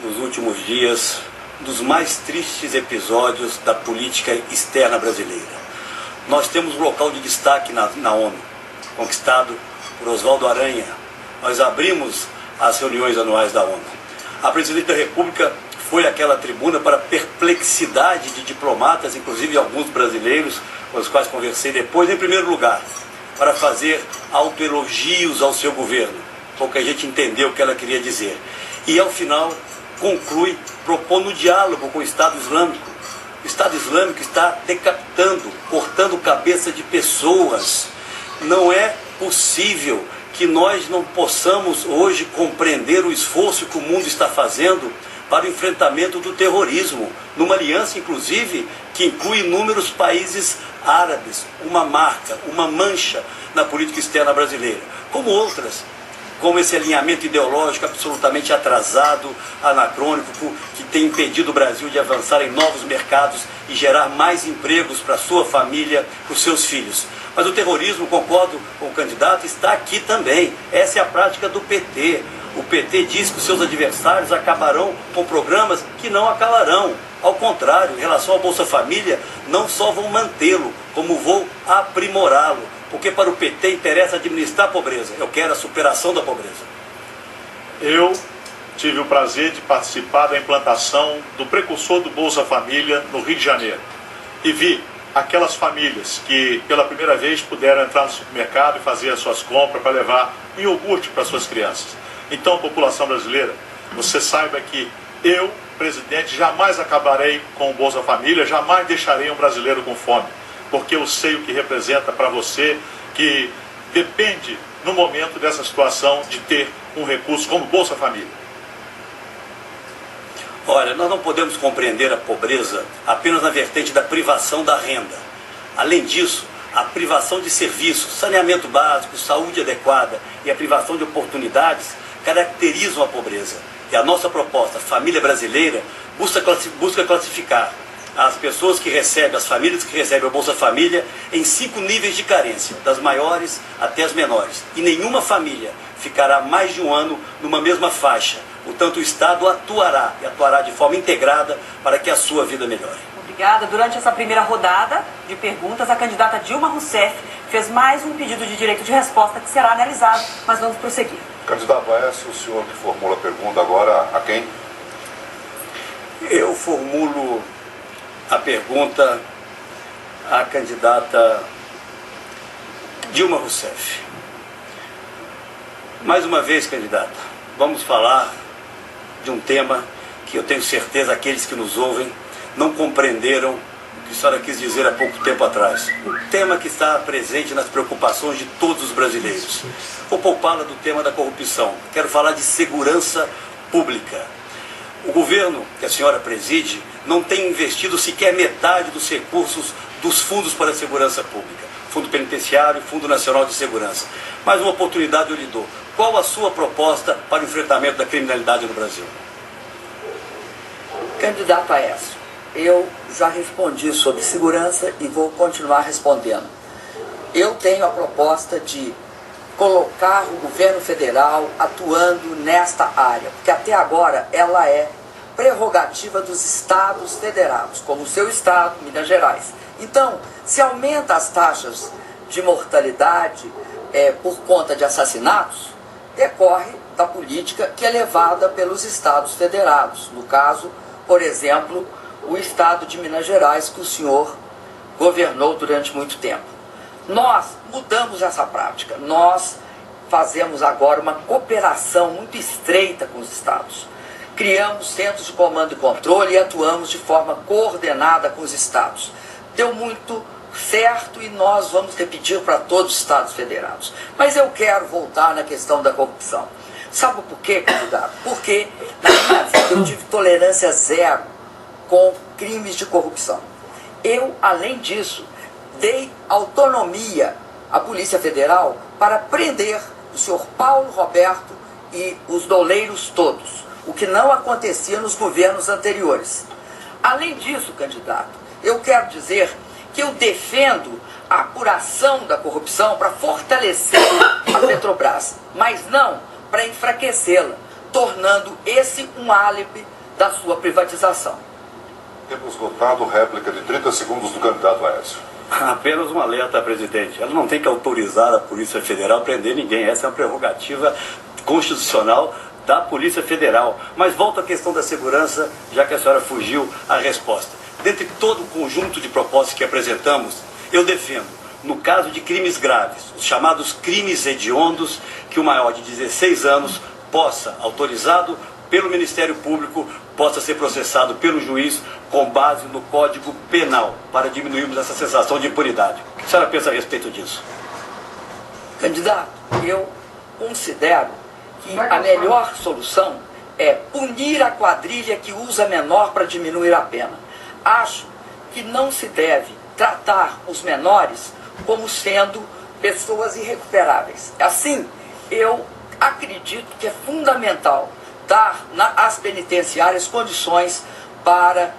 nos últimos dias um dos mais tristes episódios da política externa brasileira. Nós temos um local de destaque na ONU, conquistado por Oswaldo Aranha. Nós abrimos as reuniões anuais da ONU. A presidente da República foi àquela tribuna para perplexidade de diplomatas, inclusive alguns brasileiros, com os quais conversei depois, em primeiro lugar, para fazer autoelogios ao seu governo. Pouca gente entendeu o que ela queria dizer. E, ao final, conclui propondo diálogo com o Estado Islâmico. O Estado Islâmico está decapitando, cortando cabeça de pessoas. Não é possível que nós não possamos hoje compreender o esforço que o mundo está fazendo para o enfrentamento do terrorismo, numa aliança, inclusive, que inclui inúmeros países árabes, uma marca, uma mancha na política externa brasileira, como outras, como esse alinhamento ideológico absolutamente atrasado, anacrônico, que tem impedido o Brasil de avançar em novos mercados e gerar mais empregos para a sua família, para os seus filhos. Mas o terrorismo, concordo com o candidato, está aqui também. Essa é a prática do PT. O PT diz que os seus adversários acabarão com programas que não acabarão. Ao contrário, em relação ao Bolsa Família, não só vão mantê-lo, como vão aprimorá-lo. Porque para o PT interessa administrar a pobreza. Eu quero a superação da pobreza. Eu tive o prazer de participar da implantação do precursor do Bolsa Família no Rio de Janeiro. E vi aquelas famílias que pela primeira vez puderam entrar no supermercado e fazer as suas compras para levar um iogurte para suas crianças. Então, população brasileira, você saiba que eu, presidente, jamais acabarei com o Bolsa Família, jamais deixarei um brasileiro com fome, porque eu sei o que representa para você, que depende, no momento dessa situação, de ter um recurso como Bolsa Família. Olha, nós não podemos compreender a pobreza apenas na vertente da privação da renda. Além disso, a privação de serviços, saneamento básico, saúde adequada e a privação de oportunidades caracterizam a pobreza. E a nossa proposta, Família Brasileira, busca classificar as pessoas que recebem, as famílias que recebem o Bolsa Família em 5 níveis de carência, das maiores até as menores. E nenhuma família ficará mais de um ano numa mesma faixa. Portanto, o Estado atuará de forma integrada para que a sua vida melhore. Obrigada. Durante essa primeira rodada de perguntas, a candidata Dilma Rousseff fez mais um pedido de direito de resposta que será analisado, mas vamos prosseguir. Candidato Aécio, o senhor que formula a pergunta agora a quem? Eu formulo a pergunta à candidata Dilma Rousseff. Mais uma vez, candidata, vamos falar de um tema que eu tenho certeza aqueles que nos ouvem não compreenderam o que a senhora quis dizer há pouco tempo atrás. Um tema que está presente nas preocupações de todos os brasileiros. Vou poupá-la do tema da corrupção. Quero falar de segurança pública. O governo que a senhora preside não tem investido sequer metade dos recursos dos fundos para a segurança pública. Fundo Penitenciário, Fundo Nacional de Segurança. Mais uma oportunidade eu lhe dou. Qual a sua proposta para o enfrentamento da criminalidade no Brasil? Candidato Aécio, eu já respondi sobre segurança e vou continuar respondendo. Eu tenho a proposta de colocar o governo federal atuando nesta área, porque até agora ela é prerrogativa dos estados federados, como o seu estado, Minas Gerais. Então, se aumenta as taxas de mortalidade por conta de assassinatos, decorre da política que é levada pelos estados federados. No caso, por exemplo, o estado de Minas Gerais, que o senhor governou durante muito tempo. Nós mudamos essa prática. Nós fazemos agora uma cooperação muito estreita com os estados. Criamos centros de comando e controle e atuamos de forma coordenada com os estados. Deu muito certo, e nós vamos repetir para todos os estados federados. Mas eu quero voltar na questão da corrupção. Sabe por quê, candidato? Porque na minha vida eu tive tolerância zero com crimes de corrupção. Eu, além disso, dei autonomia à Polícia Federal para prender o senhor Paulo Roberto e os doleiros todos, o que não acontecia nos governos anteriores. Além disso, candidato, eu quero dizer que eu defendo a apuração da corrupção para fortalecer a Petrobras, mas não para enfraquecê-la, tornando esse um álibi da sua privatização. Temos votado réplica de 30 segundos do candidato Aécio. Apenas um alerta, presidente. Ela não tem que autorizar a Polícia Federal a prender ninguém. Essa é uma prerrogativa constitucional da Polícia Federal. Mas volto à questão da segurança, já que a senhora fugiu à resposta. Dentre todo o conjunto de propostas que apresentamos, eu defendo, no caso de crimes graves, os chamados crimes hediondos, que o maior de 16 anos possa, autorizado pelo Ministério Público, possa ser processado pelo juiz com base no Código Penal, para diminuirmos essa sensação de impunidade. O que a senhora pensa a respeito disso? Candidato, eu considero que a melhor solução é punir a quadrilha que usa menor para diminuir a pena. Acho que não se deve tratar os menores como sendo pessoas irrecuperáveis. Assim, eu acredito que é fundamental dar às penitenciárias condições para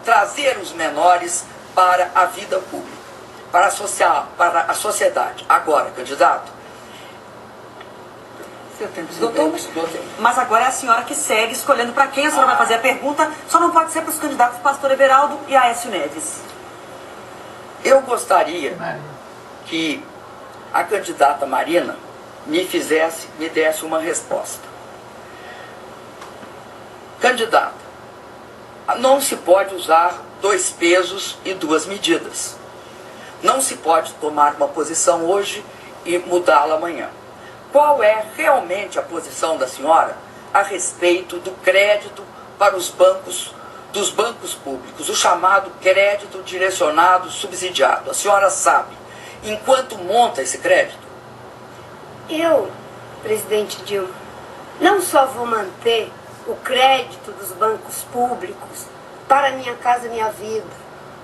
trazer os menores para a vida pública, para a sociedade. Agora, candidato, doutor, mas agora é a senhora que segue escolhendo para quem a senhora vai fazer a pergunta, só não pode ser para os candidatos Pastor Everaldo e Aécio Neves. Eu gostaria que a candidata Marina me desse uma resposta. Candidata, não se pode usar 2 pesos e 2 medidas. Não se pode tomar uma posição hoje e mudá-la amanhã. Qual é realmente a posição da senhora a respeito do crédito para os bancos, dos bancos públicos, o chamado crédito direcionado subsidiado? A senhora sabe em quanto monta esse crédito? Eu, presidente Dilma, não só vou manter o crédito dos bancos públicos para Minha Casa Minha Vida,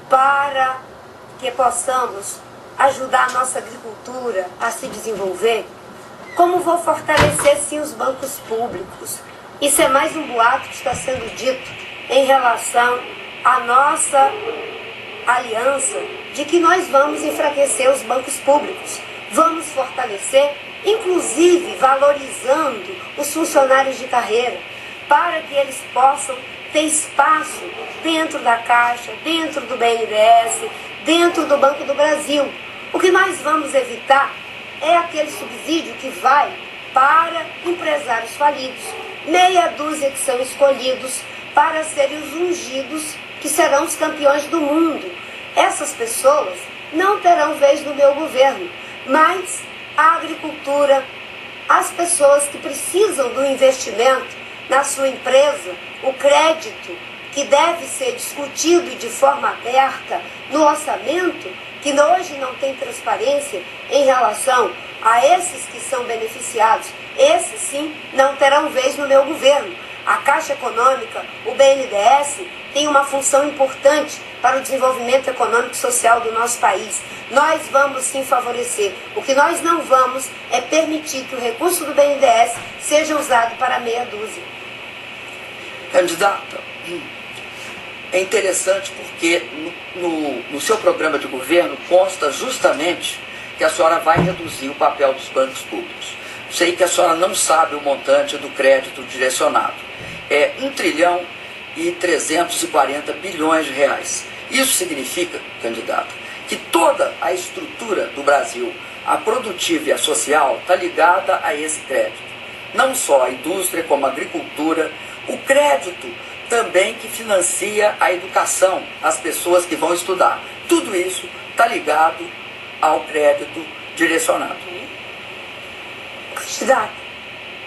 para que possamos ajudar a nossa agricultura a se desenvolver, como vou fortalecer sim os bancos públicos. Isso é mais um boato que está sendo dito em relação à nossa aliança de que nós vamos enfraquecer os bancos públicos, vamos fortalecer, inclusive valorizando os funcionários de carreira, para que eles possam ter espaço dentro da Caixa, dentro do BNDES, dentro do Banco do Brasil. O que nós vamos evitar é aquele subsídio que vai para empresários falidos, meia dúzia que são escolhidos para serem os ungidos, que serão os campeões do mundo. Essas pessoas não terão vez no meu governo, mas a agricultura, as pessoas que precisam do investimento na sua empresa, o crédito que deve ser discutido de forma aberta no orçamento, que hoje não tem transparência em relação a esses que são beneficiados, esses sim não terão vez no meu governo. A Caixa Econômica, o BNDES, tem uma função importante para o desenvolvimento econômico e social do nosso país. Nós vamos sim favorecer. O que nós não vamos é permitir que o recurso do BNDES seja usado para meia dúzia. Candidata, é interessante porque no seu programa de governo consta justamente que a senhora vai reduzir o papel dos bancos públicos. Sei que a senhora não sabe o montante do crédito direcionado. É 1,340 bilhões de reais. Isso significa, candidato, que toda a estrutura do Brasil, a produtiva e a social, está ligada a esse crédito. Não só a indústria, como a agricultura, o crédito também que financia a educação, as pessoas que vão estudar. Tudo isso está ligado ao crédito direcionado. Candidato,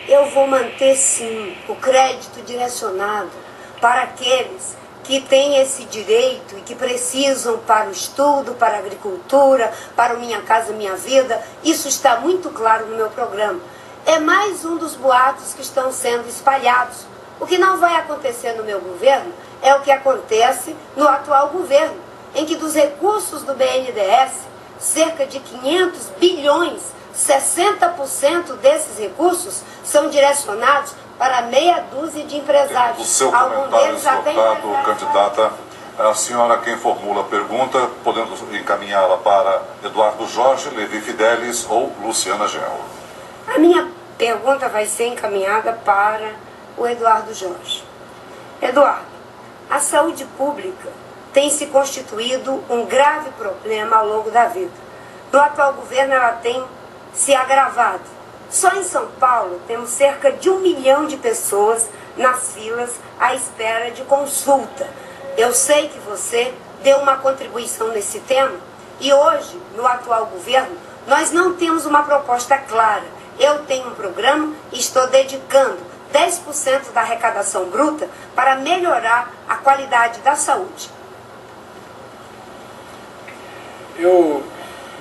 eu vou manter sim o crédito direcionado para aqueles que têm esse direito e que precisam para o estudo, para a agricultura, para o Minha Casa Minha Vida. Isso está muito claro no meu programa. É mais um dos boatos que estão sendo espalhados. O que não vai acontecer no meu governo é o que acontece no atual governo, em que dos recursos do BNDES, cerca de 500 bilhões, 60% desses recursos são direcionados para meia dúzia de empresários. O seu comentário esgotado, candidata. A senhora quem formula a pergunta, podendo encaminhá-la para Eduardo Jorge, Levi Fidelis ou Luciana Genro. A minha pergunta vai ser encaminhada para o Eduardo Jorge. Eduardo, a saúde pública tem se constituído um grave problema ao longo da vida. No atual governo ela tem se agravado. Só em São Paulo temos cerca de 1 milhão de pessoas nas filas à espera de consulta. Eu sei que você deu uma contribuição nesse tema e hoje, no atual governo, nós não temos uma proposta clara. Eu tenho um programa e estou dedicando 10% da arrecadação bruta para melhorar a qualidade da saúde.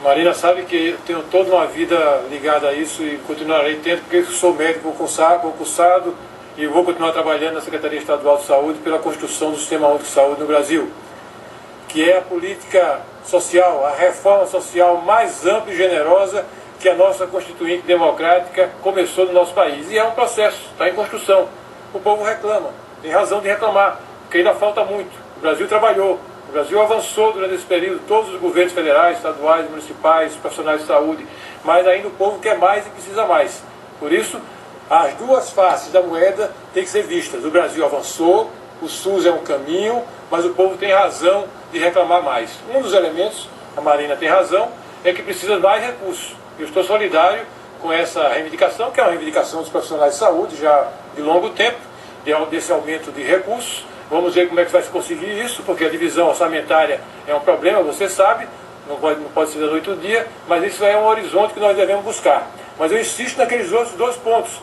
Marina sabe que eu tenho toda uma vida ligada a isso e continuarei tendo, porque sou médico concursado e vou continuar trabalhando na Secretaria Estadual de Saúde pela construção do Sistema Único de Saúde no Brasil, que é a política social, a reforma social mais ampla e generosa que a nossa Constituinte Democrática começou no nosso país. E é um processo, está em construção. O povo reclama, tem razão de reclamar, porque ainda falta muito. O Brasil trabalhou, o Brasil avançou durante esse período, todos os governos federais, estaduais, municipais, profissionais de saúde, mas ainda o povo quer mais e precisa mais. Por isso, as duas faces da moeda têm que ser vistas. O Brasil avançou, o SUS é um caminho, mas o povo tem razão de reclamar mais. Um dos elementos, a Marina tem razão, é que precisa de mais recursos. Eu estou solidário com essa reivindicação, que é uma reivindicação dos profissionais de saúde já de longo tempo, desse aumento de recursos. Vamos ver como é que vai se conseguir isso, porque a divisão orçamentária é um problema, você sabe, não pode ser da noite ao dia, mas isso é um horizonte que nós devemos buscar. Mas eu insisto naqueles outros 2 pontos.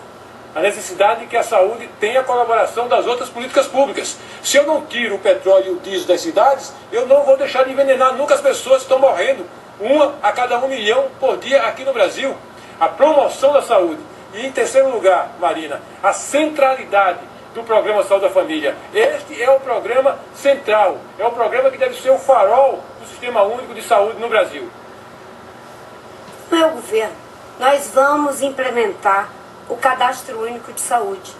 A necessidade de que a saúde tenha a colaboração das outras políticas públicas. Se eu não tiro o petróleo e o diesel das cidades, eu não vou deixar de envenenar nunca as pessoas que estão morrendo. 1 a cada 1 milhão por dia aqui no Brasil. A promoção da saúde. E em terceiro lugar, Marina, a centralidade do Programa Saúde da Família. Este é o programa central, é o programa que deve ser o farol do Sistema Único de Saúde no Brasil. No meu governo, nós vamos implementar o Cadastro Único de Saúde,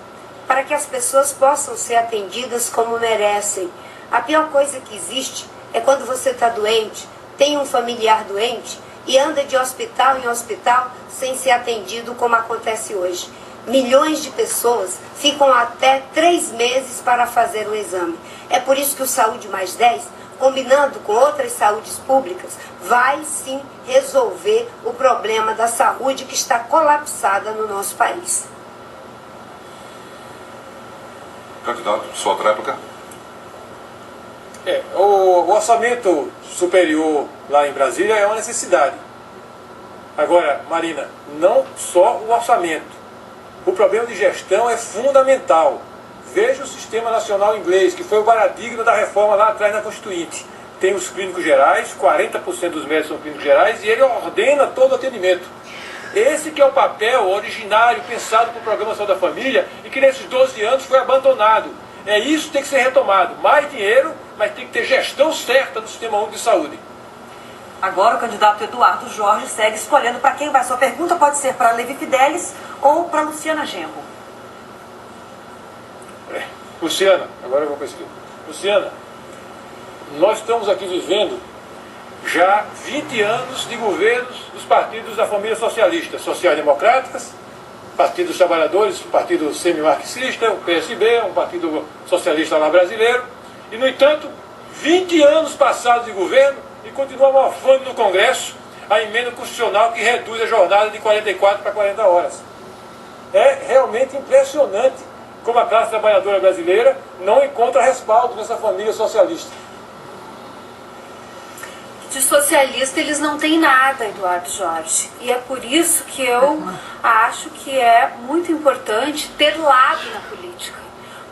para que as pessoas possam ser atendidas como merecem. A pior coisa que existe é quando você está doente, tem um familiar doente e anda de hospital em hospital sem ser atendido como acontece hoje. Milhões de pessoas ficam até 3 meses para fazer o exame. É por isso que o Saúde Mais 10, combinando com outras saúdes públicas, vai sim resolver o problema da saúde que está colapsada no nosso país. Candidato, sua réplica. O orçamento superior lá em Brasília é uma necessidade. Agora, Marina, não só o orçamento. O problema de gestão é fundamental. Veja o Sistema Nacional Inglês, que foi o paradigma da reforma lá atrás na Constituinte. Tem os clínicos gerais, 40% dos médicos são clínicos gerais, e ele ordena todo o atendimento. Esse que é o papel originário, pensado para o Programa Saúde da Família, e que nesses 12 anos foi abandonado. É isso que tem que ser retomado. Mais dinheiro, mas tem que ter gestão certa do Sistema Único de Saúde. Agora o candidato Eduardo Jorge segue escolhendo para quem vai. Sua pergunta pode ser para Levi Fidelis ou para Luciana Genro. Luciana, agora eu vou para esse. Luciana, nós estamos aqui vivendo já 20 anos de governos dos partidos da família socialista, social-democráticas, Partido dos Trabalhadores, Partido Semi-Marxista, o PSB, um partido socialista lá brasileiro. E, no entanto, 20 anos passados de governo e continua mofando no Congresso a emenda constitucional que reduz a jornada de 44 para 40 horas. É realmente impressionante como a classe trabalhadora brasileira não encontra respaldo nessa família socialista. De socialista eles não têm nada, Eduardo Jorge. E é por isso que eu acho que é muito importante ter lado na política.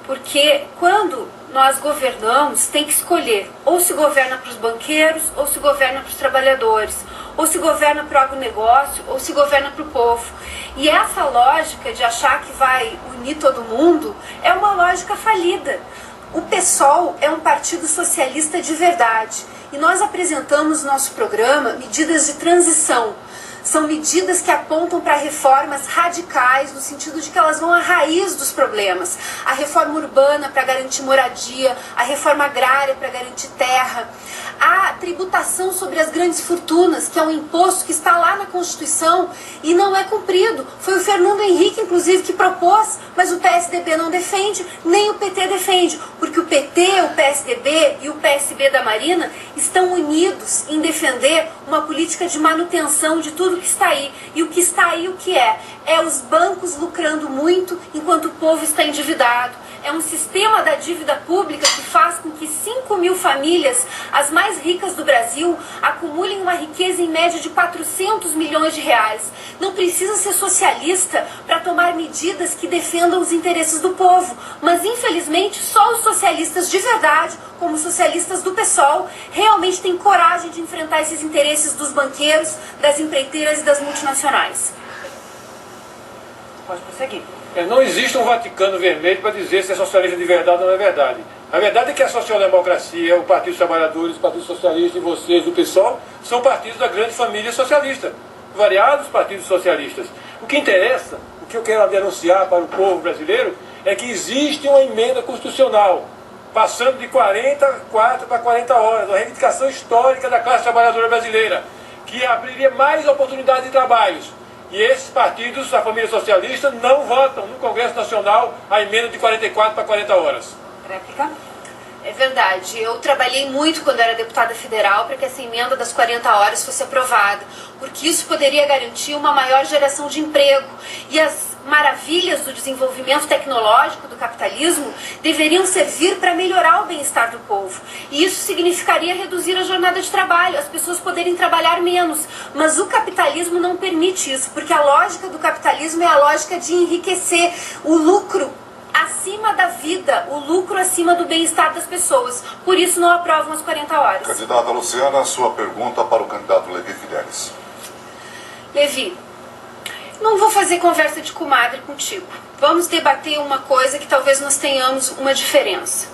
Porque quando nós governamos, tem que escolher ou se governa para os banqueiros, ou se governa para os trabalhadores, ou se governa para o agronegócio, ou se governa para o povo. E essa lógica de achar que vai unir todo mundo é uma lógica falida. O PSOL é um partido socialista de verdade e nós apresentamos no nosso programa medidas de transição. São medidas que apontam para reformas radicais, no sentido de que elas vão à raiz dos problemas. A reforma urbana para garantir moradia, a reforma agrária para garantir terra, a tributação sobre as grandes fortunas, que é um imposto que está lá na Constituição e não é cumprido. Foi o Fernando Henrique, inclusive, que propôs, mas o PSDB não defende, nem o PT defende, porque o PT, o PSDB e o PSB da Marina estão unidos em defender uma política de manutenção de tudo que está aí. E o que está aí, o que é? É os bancos lucrando muito enquanto o povo está endividado. É um sistema da dívida pública que faz com que 5 mil famílias, as mais ricas do Brasil, acumulem uma riqueza em média de 400 milhões de reais. Não precisa ser socialista para tomar medidas que defendam os interesses do povo. Mas, infelizmente, só os socialistas de verdade, como os socialistas do PSOL, realmente têm coragem de enfrentar esses interesses dos banqueiros, das empreiteiras e das multinacionais. Pode prosseguir. Não existe um Vaticano vermelho para dizer se é socialista de verdade ou não é verdade. A verdade é que a social-democracia, o Partido dos Trabalhadores, o Partido Socialista e vocês, o PSOL, são partidos da grande família socialista. Variados partidos socialistas. O que interessa, o que eu quero denunciar para o povo brasileiro, é que existe uma emenda constitucional, passando de 44 para 40 horas, uma reivindicação histórica da classe trabalhadora brasileira, que abriria mais oportunidades de trabalhos. E esses partidos, a família socialista, não votam no Congresso Nacional a emenda de 44 para 40 horas. Réplica? É verdade. Eu trabalhei muito quando era deputada federal para que essa emenda das 40 horas fosse aprovada, porque isso poderia garantir uma maior geração de emprego. E as maravilhas do desenvolvimento tecnológico do capitalismo deveriam servir para melhorar o bem-estar do povo. E isso significaria reduzir a jornada de trabalho, as pessoas poderem trabalhar menos. Mas o capitalismo não permite isso, porque a lógica do capitalismo é a lógica de enriquecer, o lucro acima da vida, o lucro acima do bem-estar das pessoas. Por isso não aprovam as 40 horas. Candidata Luciana, a sua pergunta para o candidato Levi Fidelis. Levi, não vou fazer conversa de comadre contigo. Vamos debater uma coisa que talvez nós tenhamos uma diferença.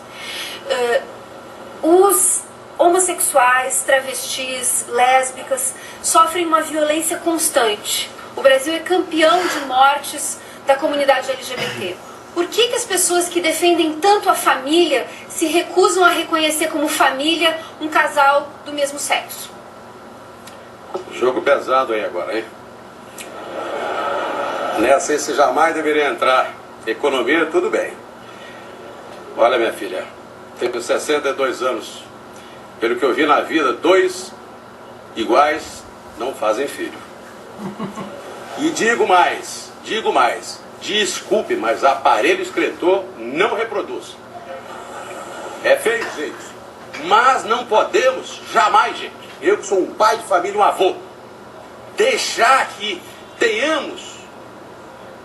Os homossexuais, travestis, lésbicas sofrem uma violência constante. O Brasil é campeão de mortes da comunidade LGBT. Por que as pessoas que defendem tanto a família se recusam a reconhecer como família um casal do mesmo sexo? Jogo pesado aí agora, hein? Nessa esse jamais deveria entrar. Economia, tudo bem. Olha, minha filha, tenho 62 anos. Pelo que eu vi na vida, 2 iguais não fazem filho. E digo mais, desculpe, mas aparelho escritor não reproduz. É feio, gente. Mas não podemos, jamais, gente, eu que sou um pai de família, um avô, deixar que tenhamos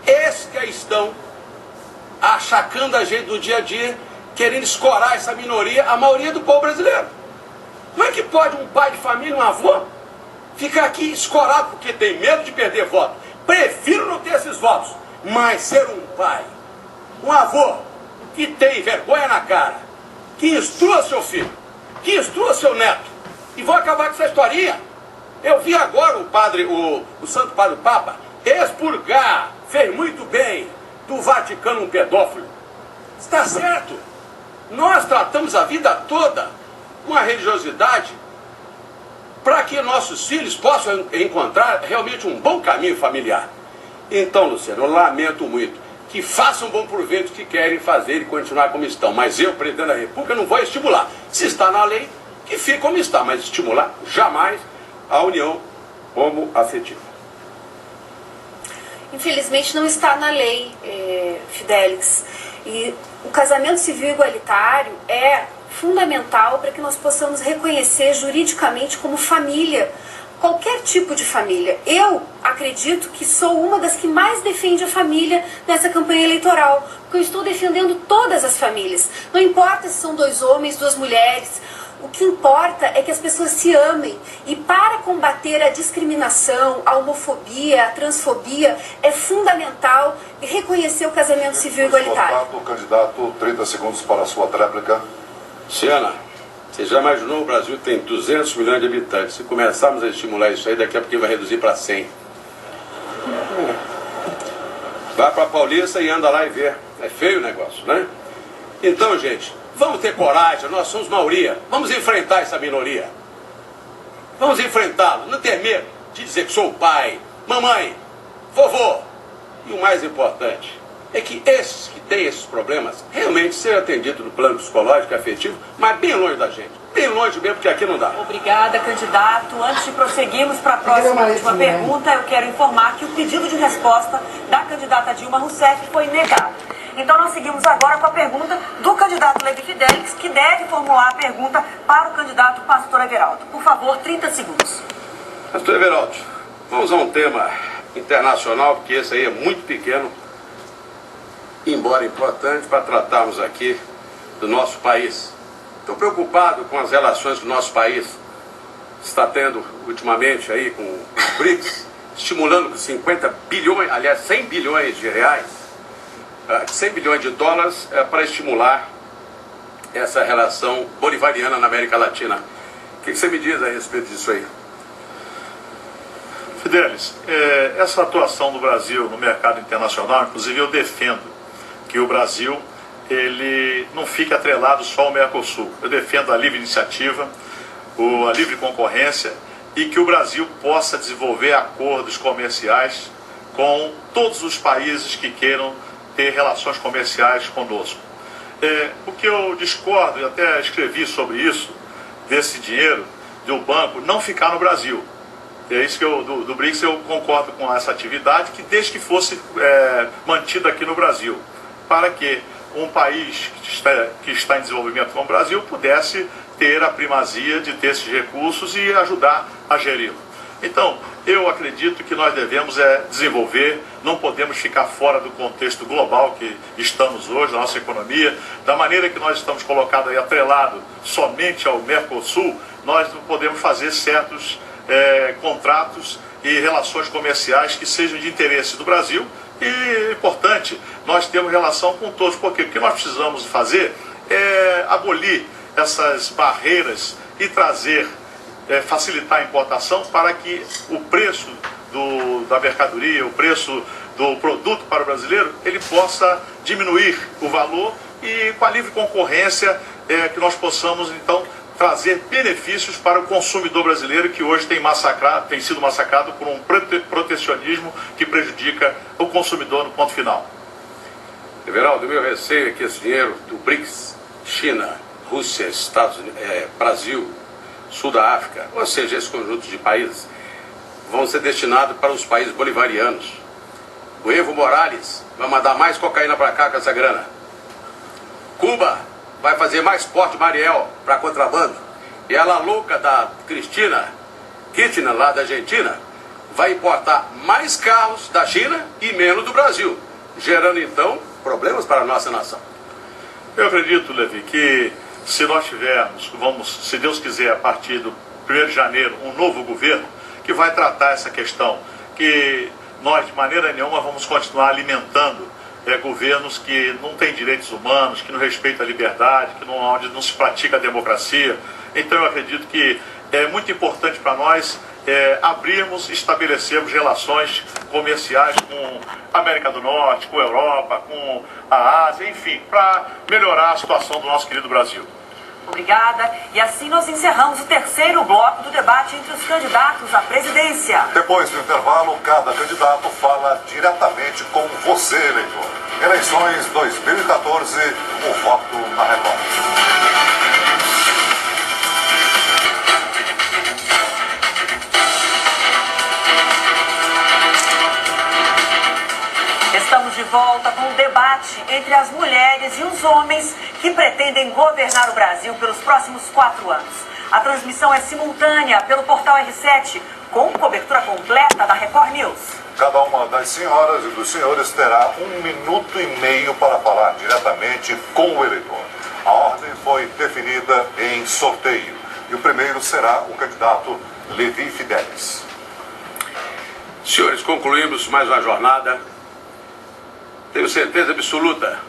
esses que estão achacando a gente do dia a dia, querendo escorar essa minoria, a maioria do povo brasileiro. Como é que pode um pai de família, um avô, ficar aqui escorado porque tem medo de perder voto? Prefiro não ter esses votos, mas ser um pai, um avô, que tem vergonha na cara, que instrua seu filho, que instrua seu neto, e vou acabar com essa historinha. Eu vi agora o padre, o Santo Padre Papa, expurgar, fez muito bem, do Vaticano um pedófilo. Está certo. Nós tratamos a vida toda com a religiosidade para que nossos filhos possam encontrar realmente um bom caminho familiar. Então, Luciano, eu lamento muito que façam bom proveito que querem fazer e continuar como estão. Mas eu, presidente da República, não vou estimular. Se está na lei, que fique como está, mas estimular jamais a união homoafetiva. Infelizmente não está na lei, Fidelis. E o casamento civil igualitário é fundamental para que nós possamos reconhecer juridicamente como família, qualquer tipo de família. Eu acredito que sou uma das que mais defende a família nessa campanha eleitoral, porque eu estou defendendo todas as famílias. Não importa se são 2 homens, 2 mulheres, o que importa é que as pessoas se amem. E para combater a discriminação, a homofobia, a transfobia, é fundamental reconhecer o casamento civil igualitário. Candidato, 30 segundos para a sua tréplica. Luciana, você já imaginou o Brasil tem 200 milhões de habitantes? Se começarmos a estimular isso aí, daqui a pouco vai reduzir para 100. Vai para Paulista e anda lá e vê. É feio o negócio, né? Então, gente, vamos ter coragem, nós somos maioria. Vamos enfrentar essa minoria. Vamos enfrentá-lo, não ter medo de dizer que sou o pai, mamãe, vovô. E o mais importante é que esses que têm esses problemas realmente sejam atendidos no plano psicológico e afetivo, mas bem longe da gente. Bem longe mesmo, porque aqui não dá. Obrigada, candidato. Antes de prosseguirmos para a próxima última pergunta, eu quero informar que o pedido de resposta da candidata Dilma Rousseff foi negado. Então nós seguimos agora com a pergunta do candidato Levi Fidelix, que deve formular a pergunta para o candidato Pastor Everaldo. Por favor, 30 segundos. Pastor Everaldo, vamos a um tema internacional, porque esse aí é muito pequeno, embora importante para tratarmos aqui do nosso país. Estou preocupado com as relações que o nosso país está tendo ultimamente aí com o BRICS, estimulando com 50 bilhões, aliás 100 bilhões de reais, 100 bilhões de dólares para estimular essa relação bolivariana na América Latina. O que você me diz a respeito disso aí? Fidelis, essa atuação do Brasil no mercado internacional, inclusive eu defendo que o Brasil ele não fique atrelado só ao Mercosul. Eu defendo a livre iniciativa, a livre concorrência e que o Brasil possa desenvolver acordos comerciais com todos os países que queiram ter relações comerciais conosco. O que eu discordo, e até escrevi sobre isso, desse dinheiro do banco não ficar no Brasil. É isso que do BRICS eu concordo com essa atividade, que desde que fosse mantida aqui no Brasil, para que um país que está em desenvolvimento como o Brasil pudesse ter a primazia de ter esses recursos e ajudar a geri-lo. Então, eu acredito que nós devemos desenvolver, não podemos ficar fora do contexto global que estamos hoje, da nossa economia, da maneira que nós estamos colocados aí, atrelado somente ao Mercosul, nós não podemos fazer certos contratos e relações comerciais que sejam de interesse do Brasil. E, importante, nós temos relação com todos, porque o que nós precisamos fazer é abolir essas barreiras e trazer, facilitar a importação para que o preço da mercadoria, o preço do produto para o brasileiro, ele possa diminuir o valor e com a livre concorrência que nós possamos, então, trazer benefícios para o consumidor brasileiro que hoje tem sido massacrado por um protecionismo que prejudica o consumidor no ponto final. Everaldo, meu receio é que esse dinheiro do BRICS, China, Rússia, Estados Unidos, Brasil, Sul da África, ou seja, esse conjunto de países, vão ser destinados para os países bolivarianos. O Evo Morales vai mandar mais cocaína para cá com essa grana. Cuba vai fazer mais porte Mariel para contrabando. E ela louca da Cristina Kirchner, lá da Argentina, vai importar mais carros da China e menos do Brasil, gerando então problemas para a nossa nação. Eu acredito, Levi, que se nós tivermos, se Deus quiser, a partir do 1º de janeiro, um novo governo que vai tratar essa questão, que nós de maneira nenhuma vamos continuar alimentando governos que não têm direitos humanos, que não respeitam a liberdade, onde não se pratica a democracia. Então eu acredito que é muito importante para nós abrirmos, estabelecermos relações comerciais com a América do Norte, com a Europa, com a Ásia, enfim, para melhorar a situação do nosso querido Brasil. Obrigada. E assim nós encerramos o 3º bloco do debate entre os candidatos à presidência. Depois do intervalo, cada candidato fala diretamente com você, eleitor. Eleições 2014, o voto na Record. Estamos de volta com o debate entre as mulheres e os homens que pretendem governar o Brasil pelos próximos 4 anos. A transmissão é simultânea pelo portal R7, com cobertura completa da Record News. Cada uma das senhoras e dos senhores terá 1 minuto e meio para falar diretamente com o eleitor. A ordem foi definida em sorteio e o primeiro será o candidato Levi Fidelis. Senhores, concluímos mais uma jornada. Tenho certeza absoluta,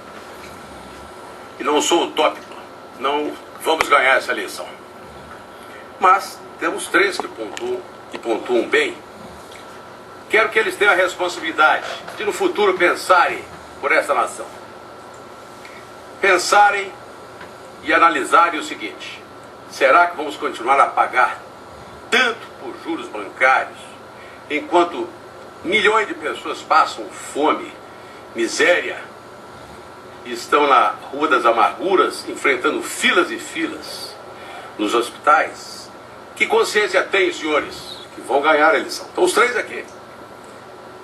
e não sou utópico, não vamos ganhar essa eleição. Mas temos 3 que pontuam bem. Quero que eles tenham a responsabilidade de no futuro pensarem por esta nação. Pensarem e analisarem o seguinte: será que vamos continuar a pagar tanto por juros bancários, enquanto milhões de pessoas passam fome, miséria, e estão na Rua das Amarguras, enfrentando filas e filas nos hospitais? Que consciência tem, senhores, que vão ganhar a eleição? Então, os 3 aqui.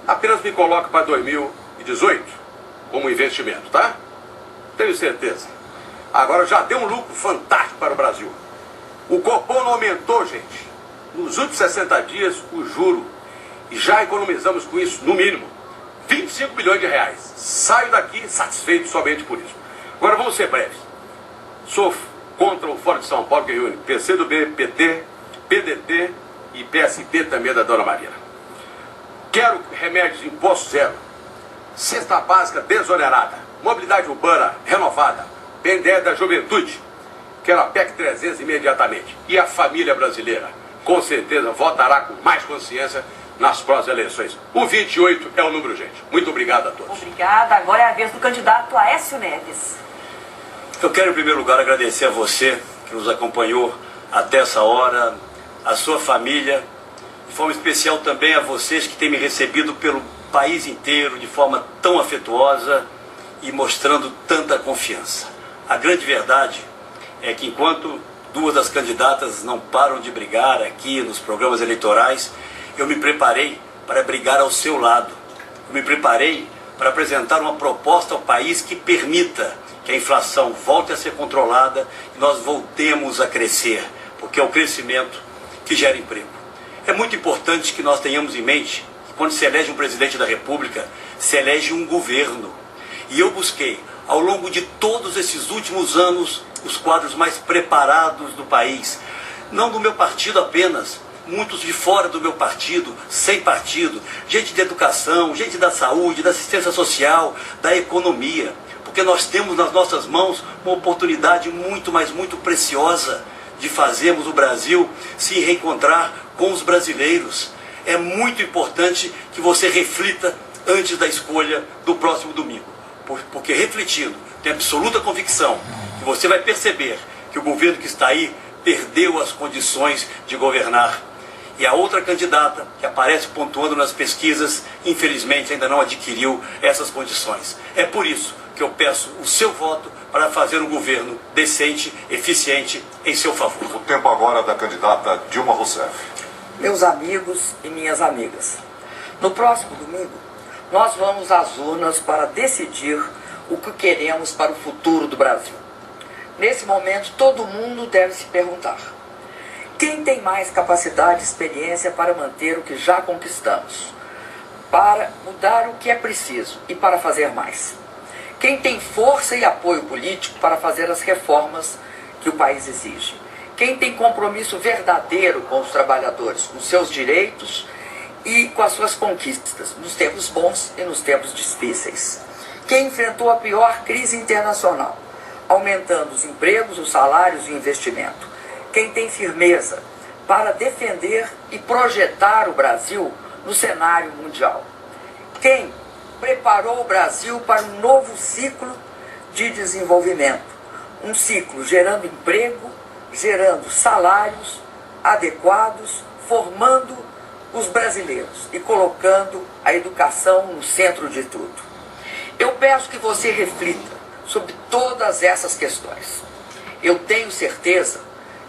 Apenas me coloco para 2018 como investimento, tá? Tenho certeza. Agora já deu um lucro fantástico para o Brasil. O Copom não aumentou, gente. Nos últimos 60 dias, o juro. E já economizamos com isso, no mínimo, 25 bilhões de reais. Saio daqui satisfeito somente por isso. Agora vamos ser breves. Sou contra o Fórum de São Paulo, que reúne PCdoB, PT, PDT e PSB também da Dona Marina. Quero remédios de imposto zero, cesta básica desonerada, mobilidade urbana renovada, BNDES da juventude. Quero a PEC 300 imediatamente. E a família brasileira, com certeza, votará com mais consciência nas próximas eleições. O 28 é o número, gente. Muito obrigado a todos. Obrigada. Agora é a vez do candidato Aécio Neves. Eu quero, em primeiro lugar, agradecer a você que nos acompanhou até essa hora, a sua família, de forma especial também a vocês que têm me recebido pelo país inteiro de forma tão afetuosa e mostrando tanta confiança. A grande verdade é que enquanto 2 das candidatas não param de brigar aqui nos programas eleitorais, eu me preparei para brigar ao seu lado. Eu me preparei para apresentar uma proposta ao país que permita que a inflação volte a ser controlada e nós voltemos a crescer, porque é o crescimento que gera emprego. É muito importante que nós tenhamos em mente que quando se elege um presidente da República, se elege um governo. E eu busquei, ao longo de todos esses últimos anos, os quadros mais preparados do país. Não do meu partido apenas, muitos de fora do meu partido, sem partido, gente de educação, gente da saúde, da assistência social, da economia. Porque nós temos nas nossas mãos uma oportunidade muito, mas muito preciosa de fazermos o Brasil se reencontrar com os brasileiros. É muito importante que você reflita antes da escolha do próximo domingo. Porque refletindo, tenho absoluta convicção que você vai perceber que o governo que está aí perdeu as condições de governar. E a outra candidata que aparece pontuando nas pesquisas, infelizmente ainda não adquiriu essas condições. É por isso que eu peço o seu voto para fazer um governo decente, eficiente, em seu favor. O tempo agora da candidata Dilma Rousseff. Meus amigos e minhas amigas, no próximo domingo, nós vamos às urnas para decidir o que queremos para o futuro do Brasil. Nesse momento, todo mundo deve se perguntar: quem tem mais capacidade e experiência para manter o que já conquistamos, para mudar o que é preciso e para fazer mais? Quem tem força e apoio político para fazer as reformas que o país exige? Quem tem compromisso verdadeiro com os trabalhadores, com seus direitos e com as suas conquistas, nos tempos bons e nos tempos difíceis? Quem enfrentou a pior crise internacional, aumentando os empregos, os salários e o investimento? Quem tem firmeza para defender e projetar o Brasil no cenário mundial? Quem preparou o Brasil para um novo ciclo de desenvolvimento? Um ciclo gerando emprego, gerando salários adequados, formando os brasileiros e colocando a educação no centro de tudo. Eu peço que você reflita sobre todas essas questões. Eu tenho certeza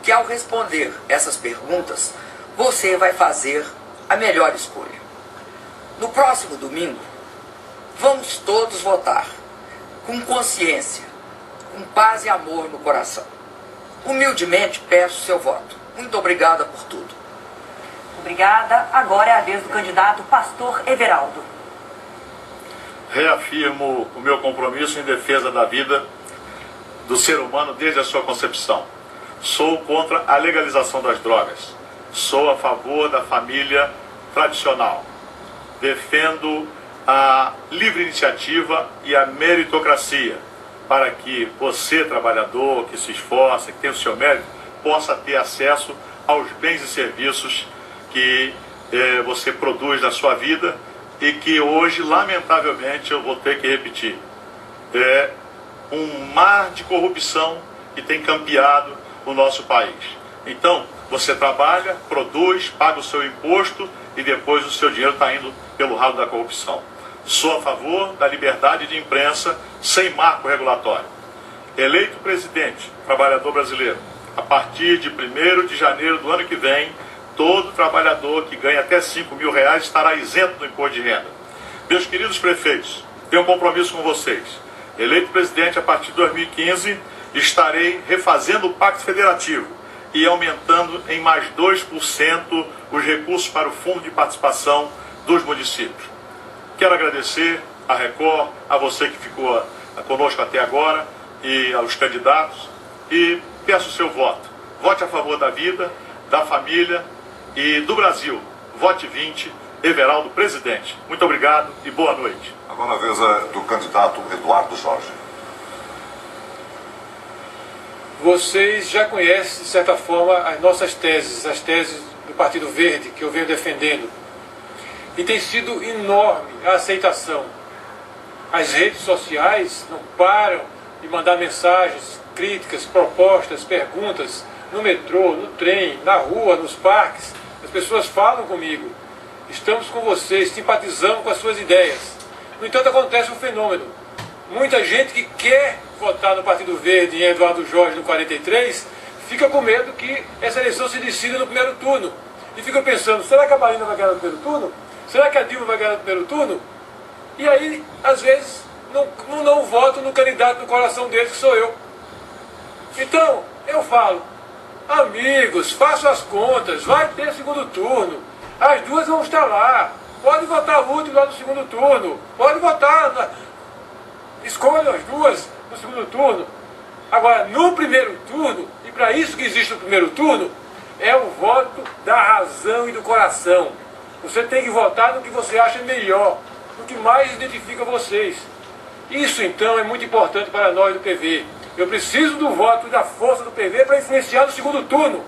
que ao responder essas perguntas, você vai fazer a melhor escolha. No próximo domingo, vamos todos votar com consciência, com paz e amor no coração. Humildemente peço seu voto. Muito obrigada por tudo. Obrigada. Agora é a vez do candidato Pastor Everaldo. Reafirmo o meu compromisso em defesa da vida do ser humano desde a sua concepção. Sou contra a legalização das drogas. Sou a favor da família tradicional. Defendo a livre iniciativa e a meritocracia, para que você, trabalhador, que se esforça, que tem o seu mérito, possa ter acesso aos bens e serviços que você produz na sua vida e que hoje, lamentavelmente, eu vou ter que repetir. É um mar de corrupção que tem campeado o nosso país. Então, você trabalha, produz, paga o seu imposto e depois o seu dinheiro está indo pelo ralo da corrupção. Sou a favor da liberdade de imprensa sem marco regulatório. Eleito presidente, trabalhador brasileiro, a partir de 1º de janeiro do ano que vem, todo trabalhador que ganha até R$5.000 estará isento do imposto de renda. Meus queridos prefeitos, tenho um compromisso com vocês. Eleito presidente a partir de 2015, estarei refazendo o Pacto Federativo e aumentando em mais 2% os recursos para o Fundo de Participação dos municípios. Quero agradecer à Record, a você que ficou conosco até agora e aos candidatos e peço o seu voto. Vote a favor da vida, da família e do Brasil. Vote 20, Everaldo presidente. Muito obrigado e boa noite. Agora a vez é do candidato Eduardo Jorge. Vocês já conhecem, de certa forma, as nossas teses, as teses do Partido Verde que eu venho defendendo. E tem sido enorme a aceitação. As redes sociais não param de mandar mensagens, críticas, propostas, perguntas, no metrô, no trem, na rua, nos parques. As pessoas falam comigo. Estamos com vocês, simpatizamos com as suas ideias. No entanto, acontece um fenômeno. Muita gente que quer votar no Partido Verde em Eduardo Jorge no 43, fica com medo que essa eleição se decida no primeiro turno. E fica pensando, será que a Marina vai ganhar no primeiro turno? Será que a Dilma vai ganhar no primeiro turno? E aí, às vezes, não voto no candidato do coração deles, que sou eu. Então, eu falo, amigos, façam as contas, vai ter segundo turno. As duas vão estar lá. Pode votar o último lá no segundo turno. Pode votar, escolham as duas no segundo turno. Agora, no primeiro turno, e para isso que existe o primeiro turno, é o voto da razão e do coração. Você tem que votar no que você acha melhor, no que mais identifica vocês. Isso, então, é muito importante para nós do PV. Eu preciso do voto e da força do PV para influenciar no segundo turno,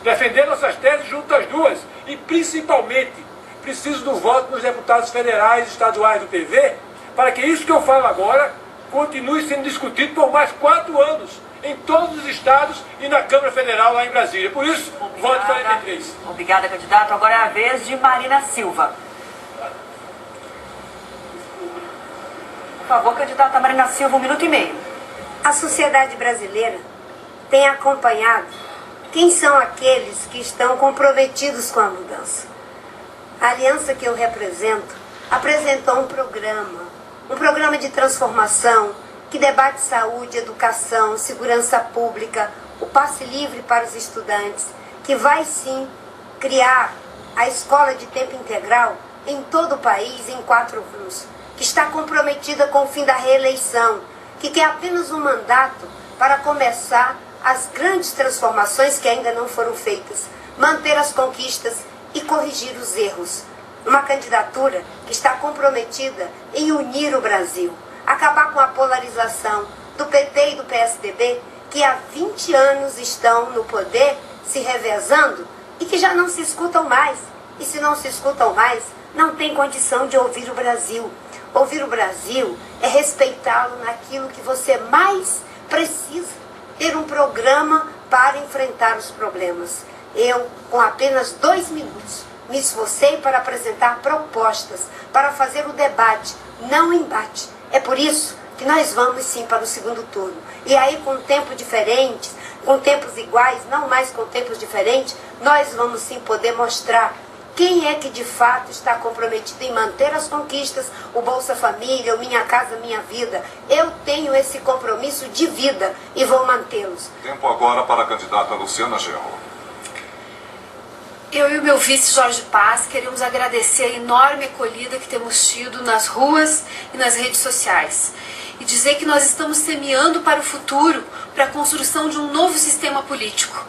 defender nossas teses junto às duas. E, principalmente, preciso do voto dos deputados federais e estaduais do PV para que isso que eu falo agora continue sendo discutido por mais 4 anos em todos os estados e na Câmara Federal lá em Brasília. Por isso, voto 43. Obrigada, candidato. Agora é a vez de Marina Silva. Por favor, candidata Marina Silva, 1 minuto e meio. A sociedade brasileira tem acompanhado quem são aqueles que estão comprometidos com a mudança. A aliança que eu represento apresentou um programa de transformação que debate saúde, educação, segurança pública, o passe livre para os estudantes, que vai sim criar a escola de tempo integral em todo o país em 4 anos, que está comprometida com o fim da reeleição, que quer apenas um mandato para começar as grandes transformações que ainda não foram feitas, manter as conquistas e corrigir os erros. Uma candidatura que está comprometida em unir o Brasil, acabar com a polarização do PT e do PSDB, que há 20 anos estão no poder, se revezando, e que já não se escutam mais. E se não se escutam mais, não tem condição de ouvir o Brasil. Ouvir o Brasil é respeitá-lo naquilo que você mais precisa, ter um programa para enfrentar os problemas. Eu, com apenas 2 minutos, me esforcei para apresentar propostas, para fazer o debate, não o embate. É por isso que nós vamos sim para o segundo turno. E aí, com tempos diferentes, com tempos iguais, não mais com tempos diferentes, nós vamos sim poder mostrar quem é que de fato está comprometido em manter as conquistas, o Bolsa Família, o Minha Casa Minha Vida. Eu tenho esse compromisso de vida e vou mantê-los. Tempo agora para a candidata Luciana Genro. Eu e o meu vice Jorge Paz queremos agradecer a enorme acolhida que temos tido nas ruas e nas redes sociais. E dizer que nós estamos semeando para o futuro, para a construção de um novo sistema político.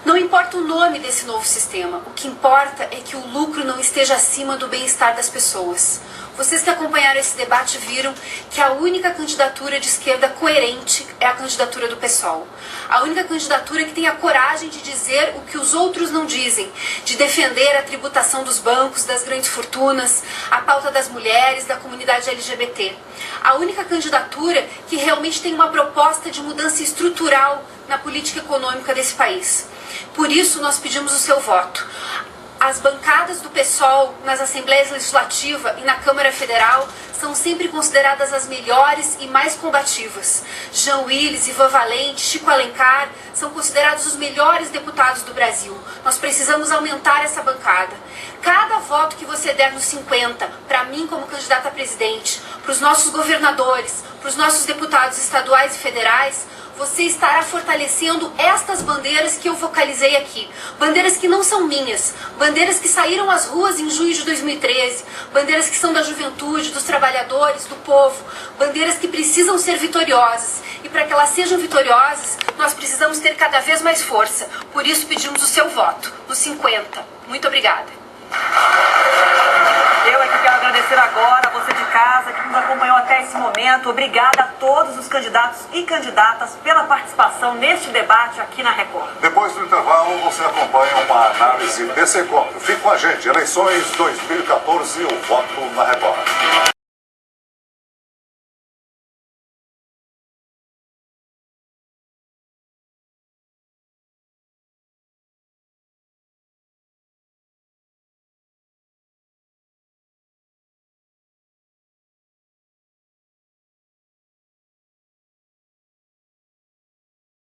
Não importa o nome desse novo sistema, o que importa é que o lucro não esteja acima do bem-estar das pessoas. Vocês que acompanharam esse debate viram que a única candidatura de esquerda coerente é a candidatura do PSOL. A única candidatura que tem a coragem de dizer o que os outros não dizem, de defender a tributação dos bancos, das grandes fortunas, a pauta das mulheres, da comunidade LGBT. A única candidatura que realmente tem uma proposta de mudança estrutural na política econômica desse país. Por isso, nós pedimos o seu voto. As bancadas do PSOL nas Assembleias Legislativa e na Câmara Federal são sempre consideradas as melhores e mais combativas. Jean Willis, Ivan Valente, Chico Alencar são considerados os melhores deputados do Brasil. Nós precisamos aumentar essa bancada. Cada voto que você der no 50, para mim como candidata a presidente, para os nossos governadores, para os nossos deputados estaduais e federais, você estará fortalecendo estas bandeiras que eu vocalizei aqui. Bandeiras que não são minhas, bandeiras que saíram às ruas em junho de 2013, bandeiras que são da juventude, dos trabalhadores, do povo, bandeiras que precisam ser vitoriosas. E para que elas sejam vitoriosas, nós precisamos ter cada vez mais força. Por isso pedimos o seu voto, no 50. Muito obrigada. Eu é que quero agradecer agora a você de casa que nos acompanhou até esse momento. Obrigada a todos os candidatos e candidatas pela participação neste debate aqui na Record. Depois do intervalo, você acompanha uma análise desse encontro. Fique com a gente. Eleições 2014, o voto na Record.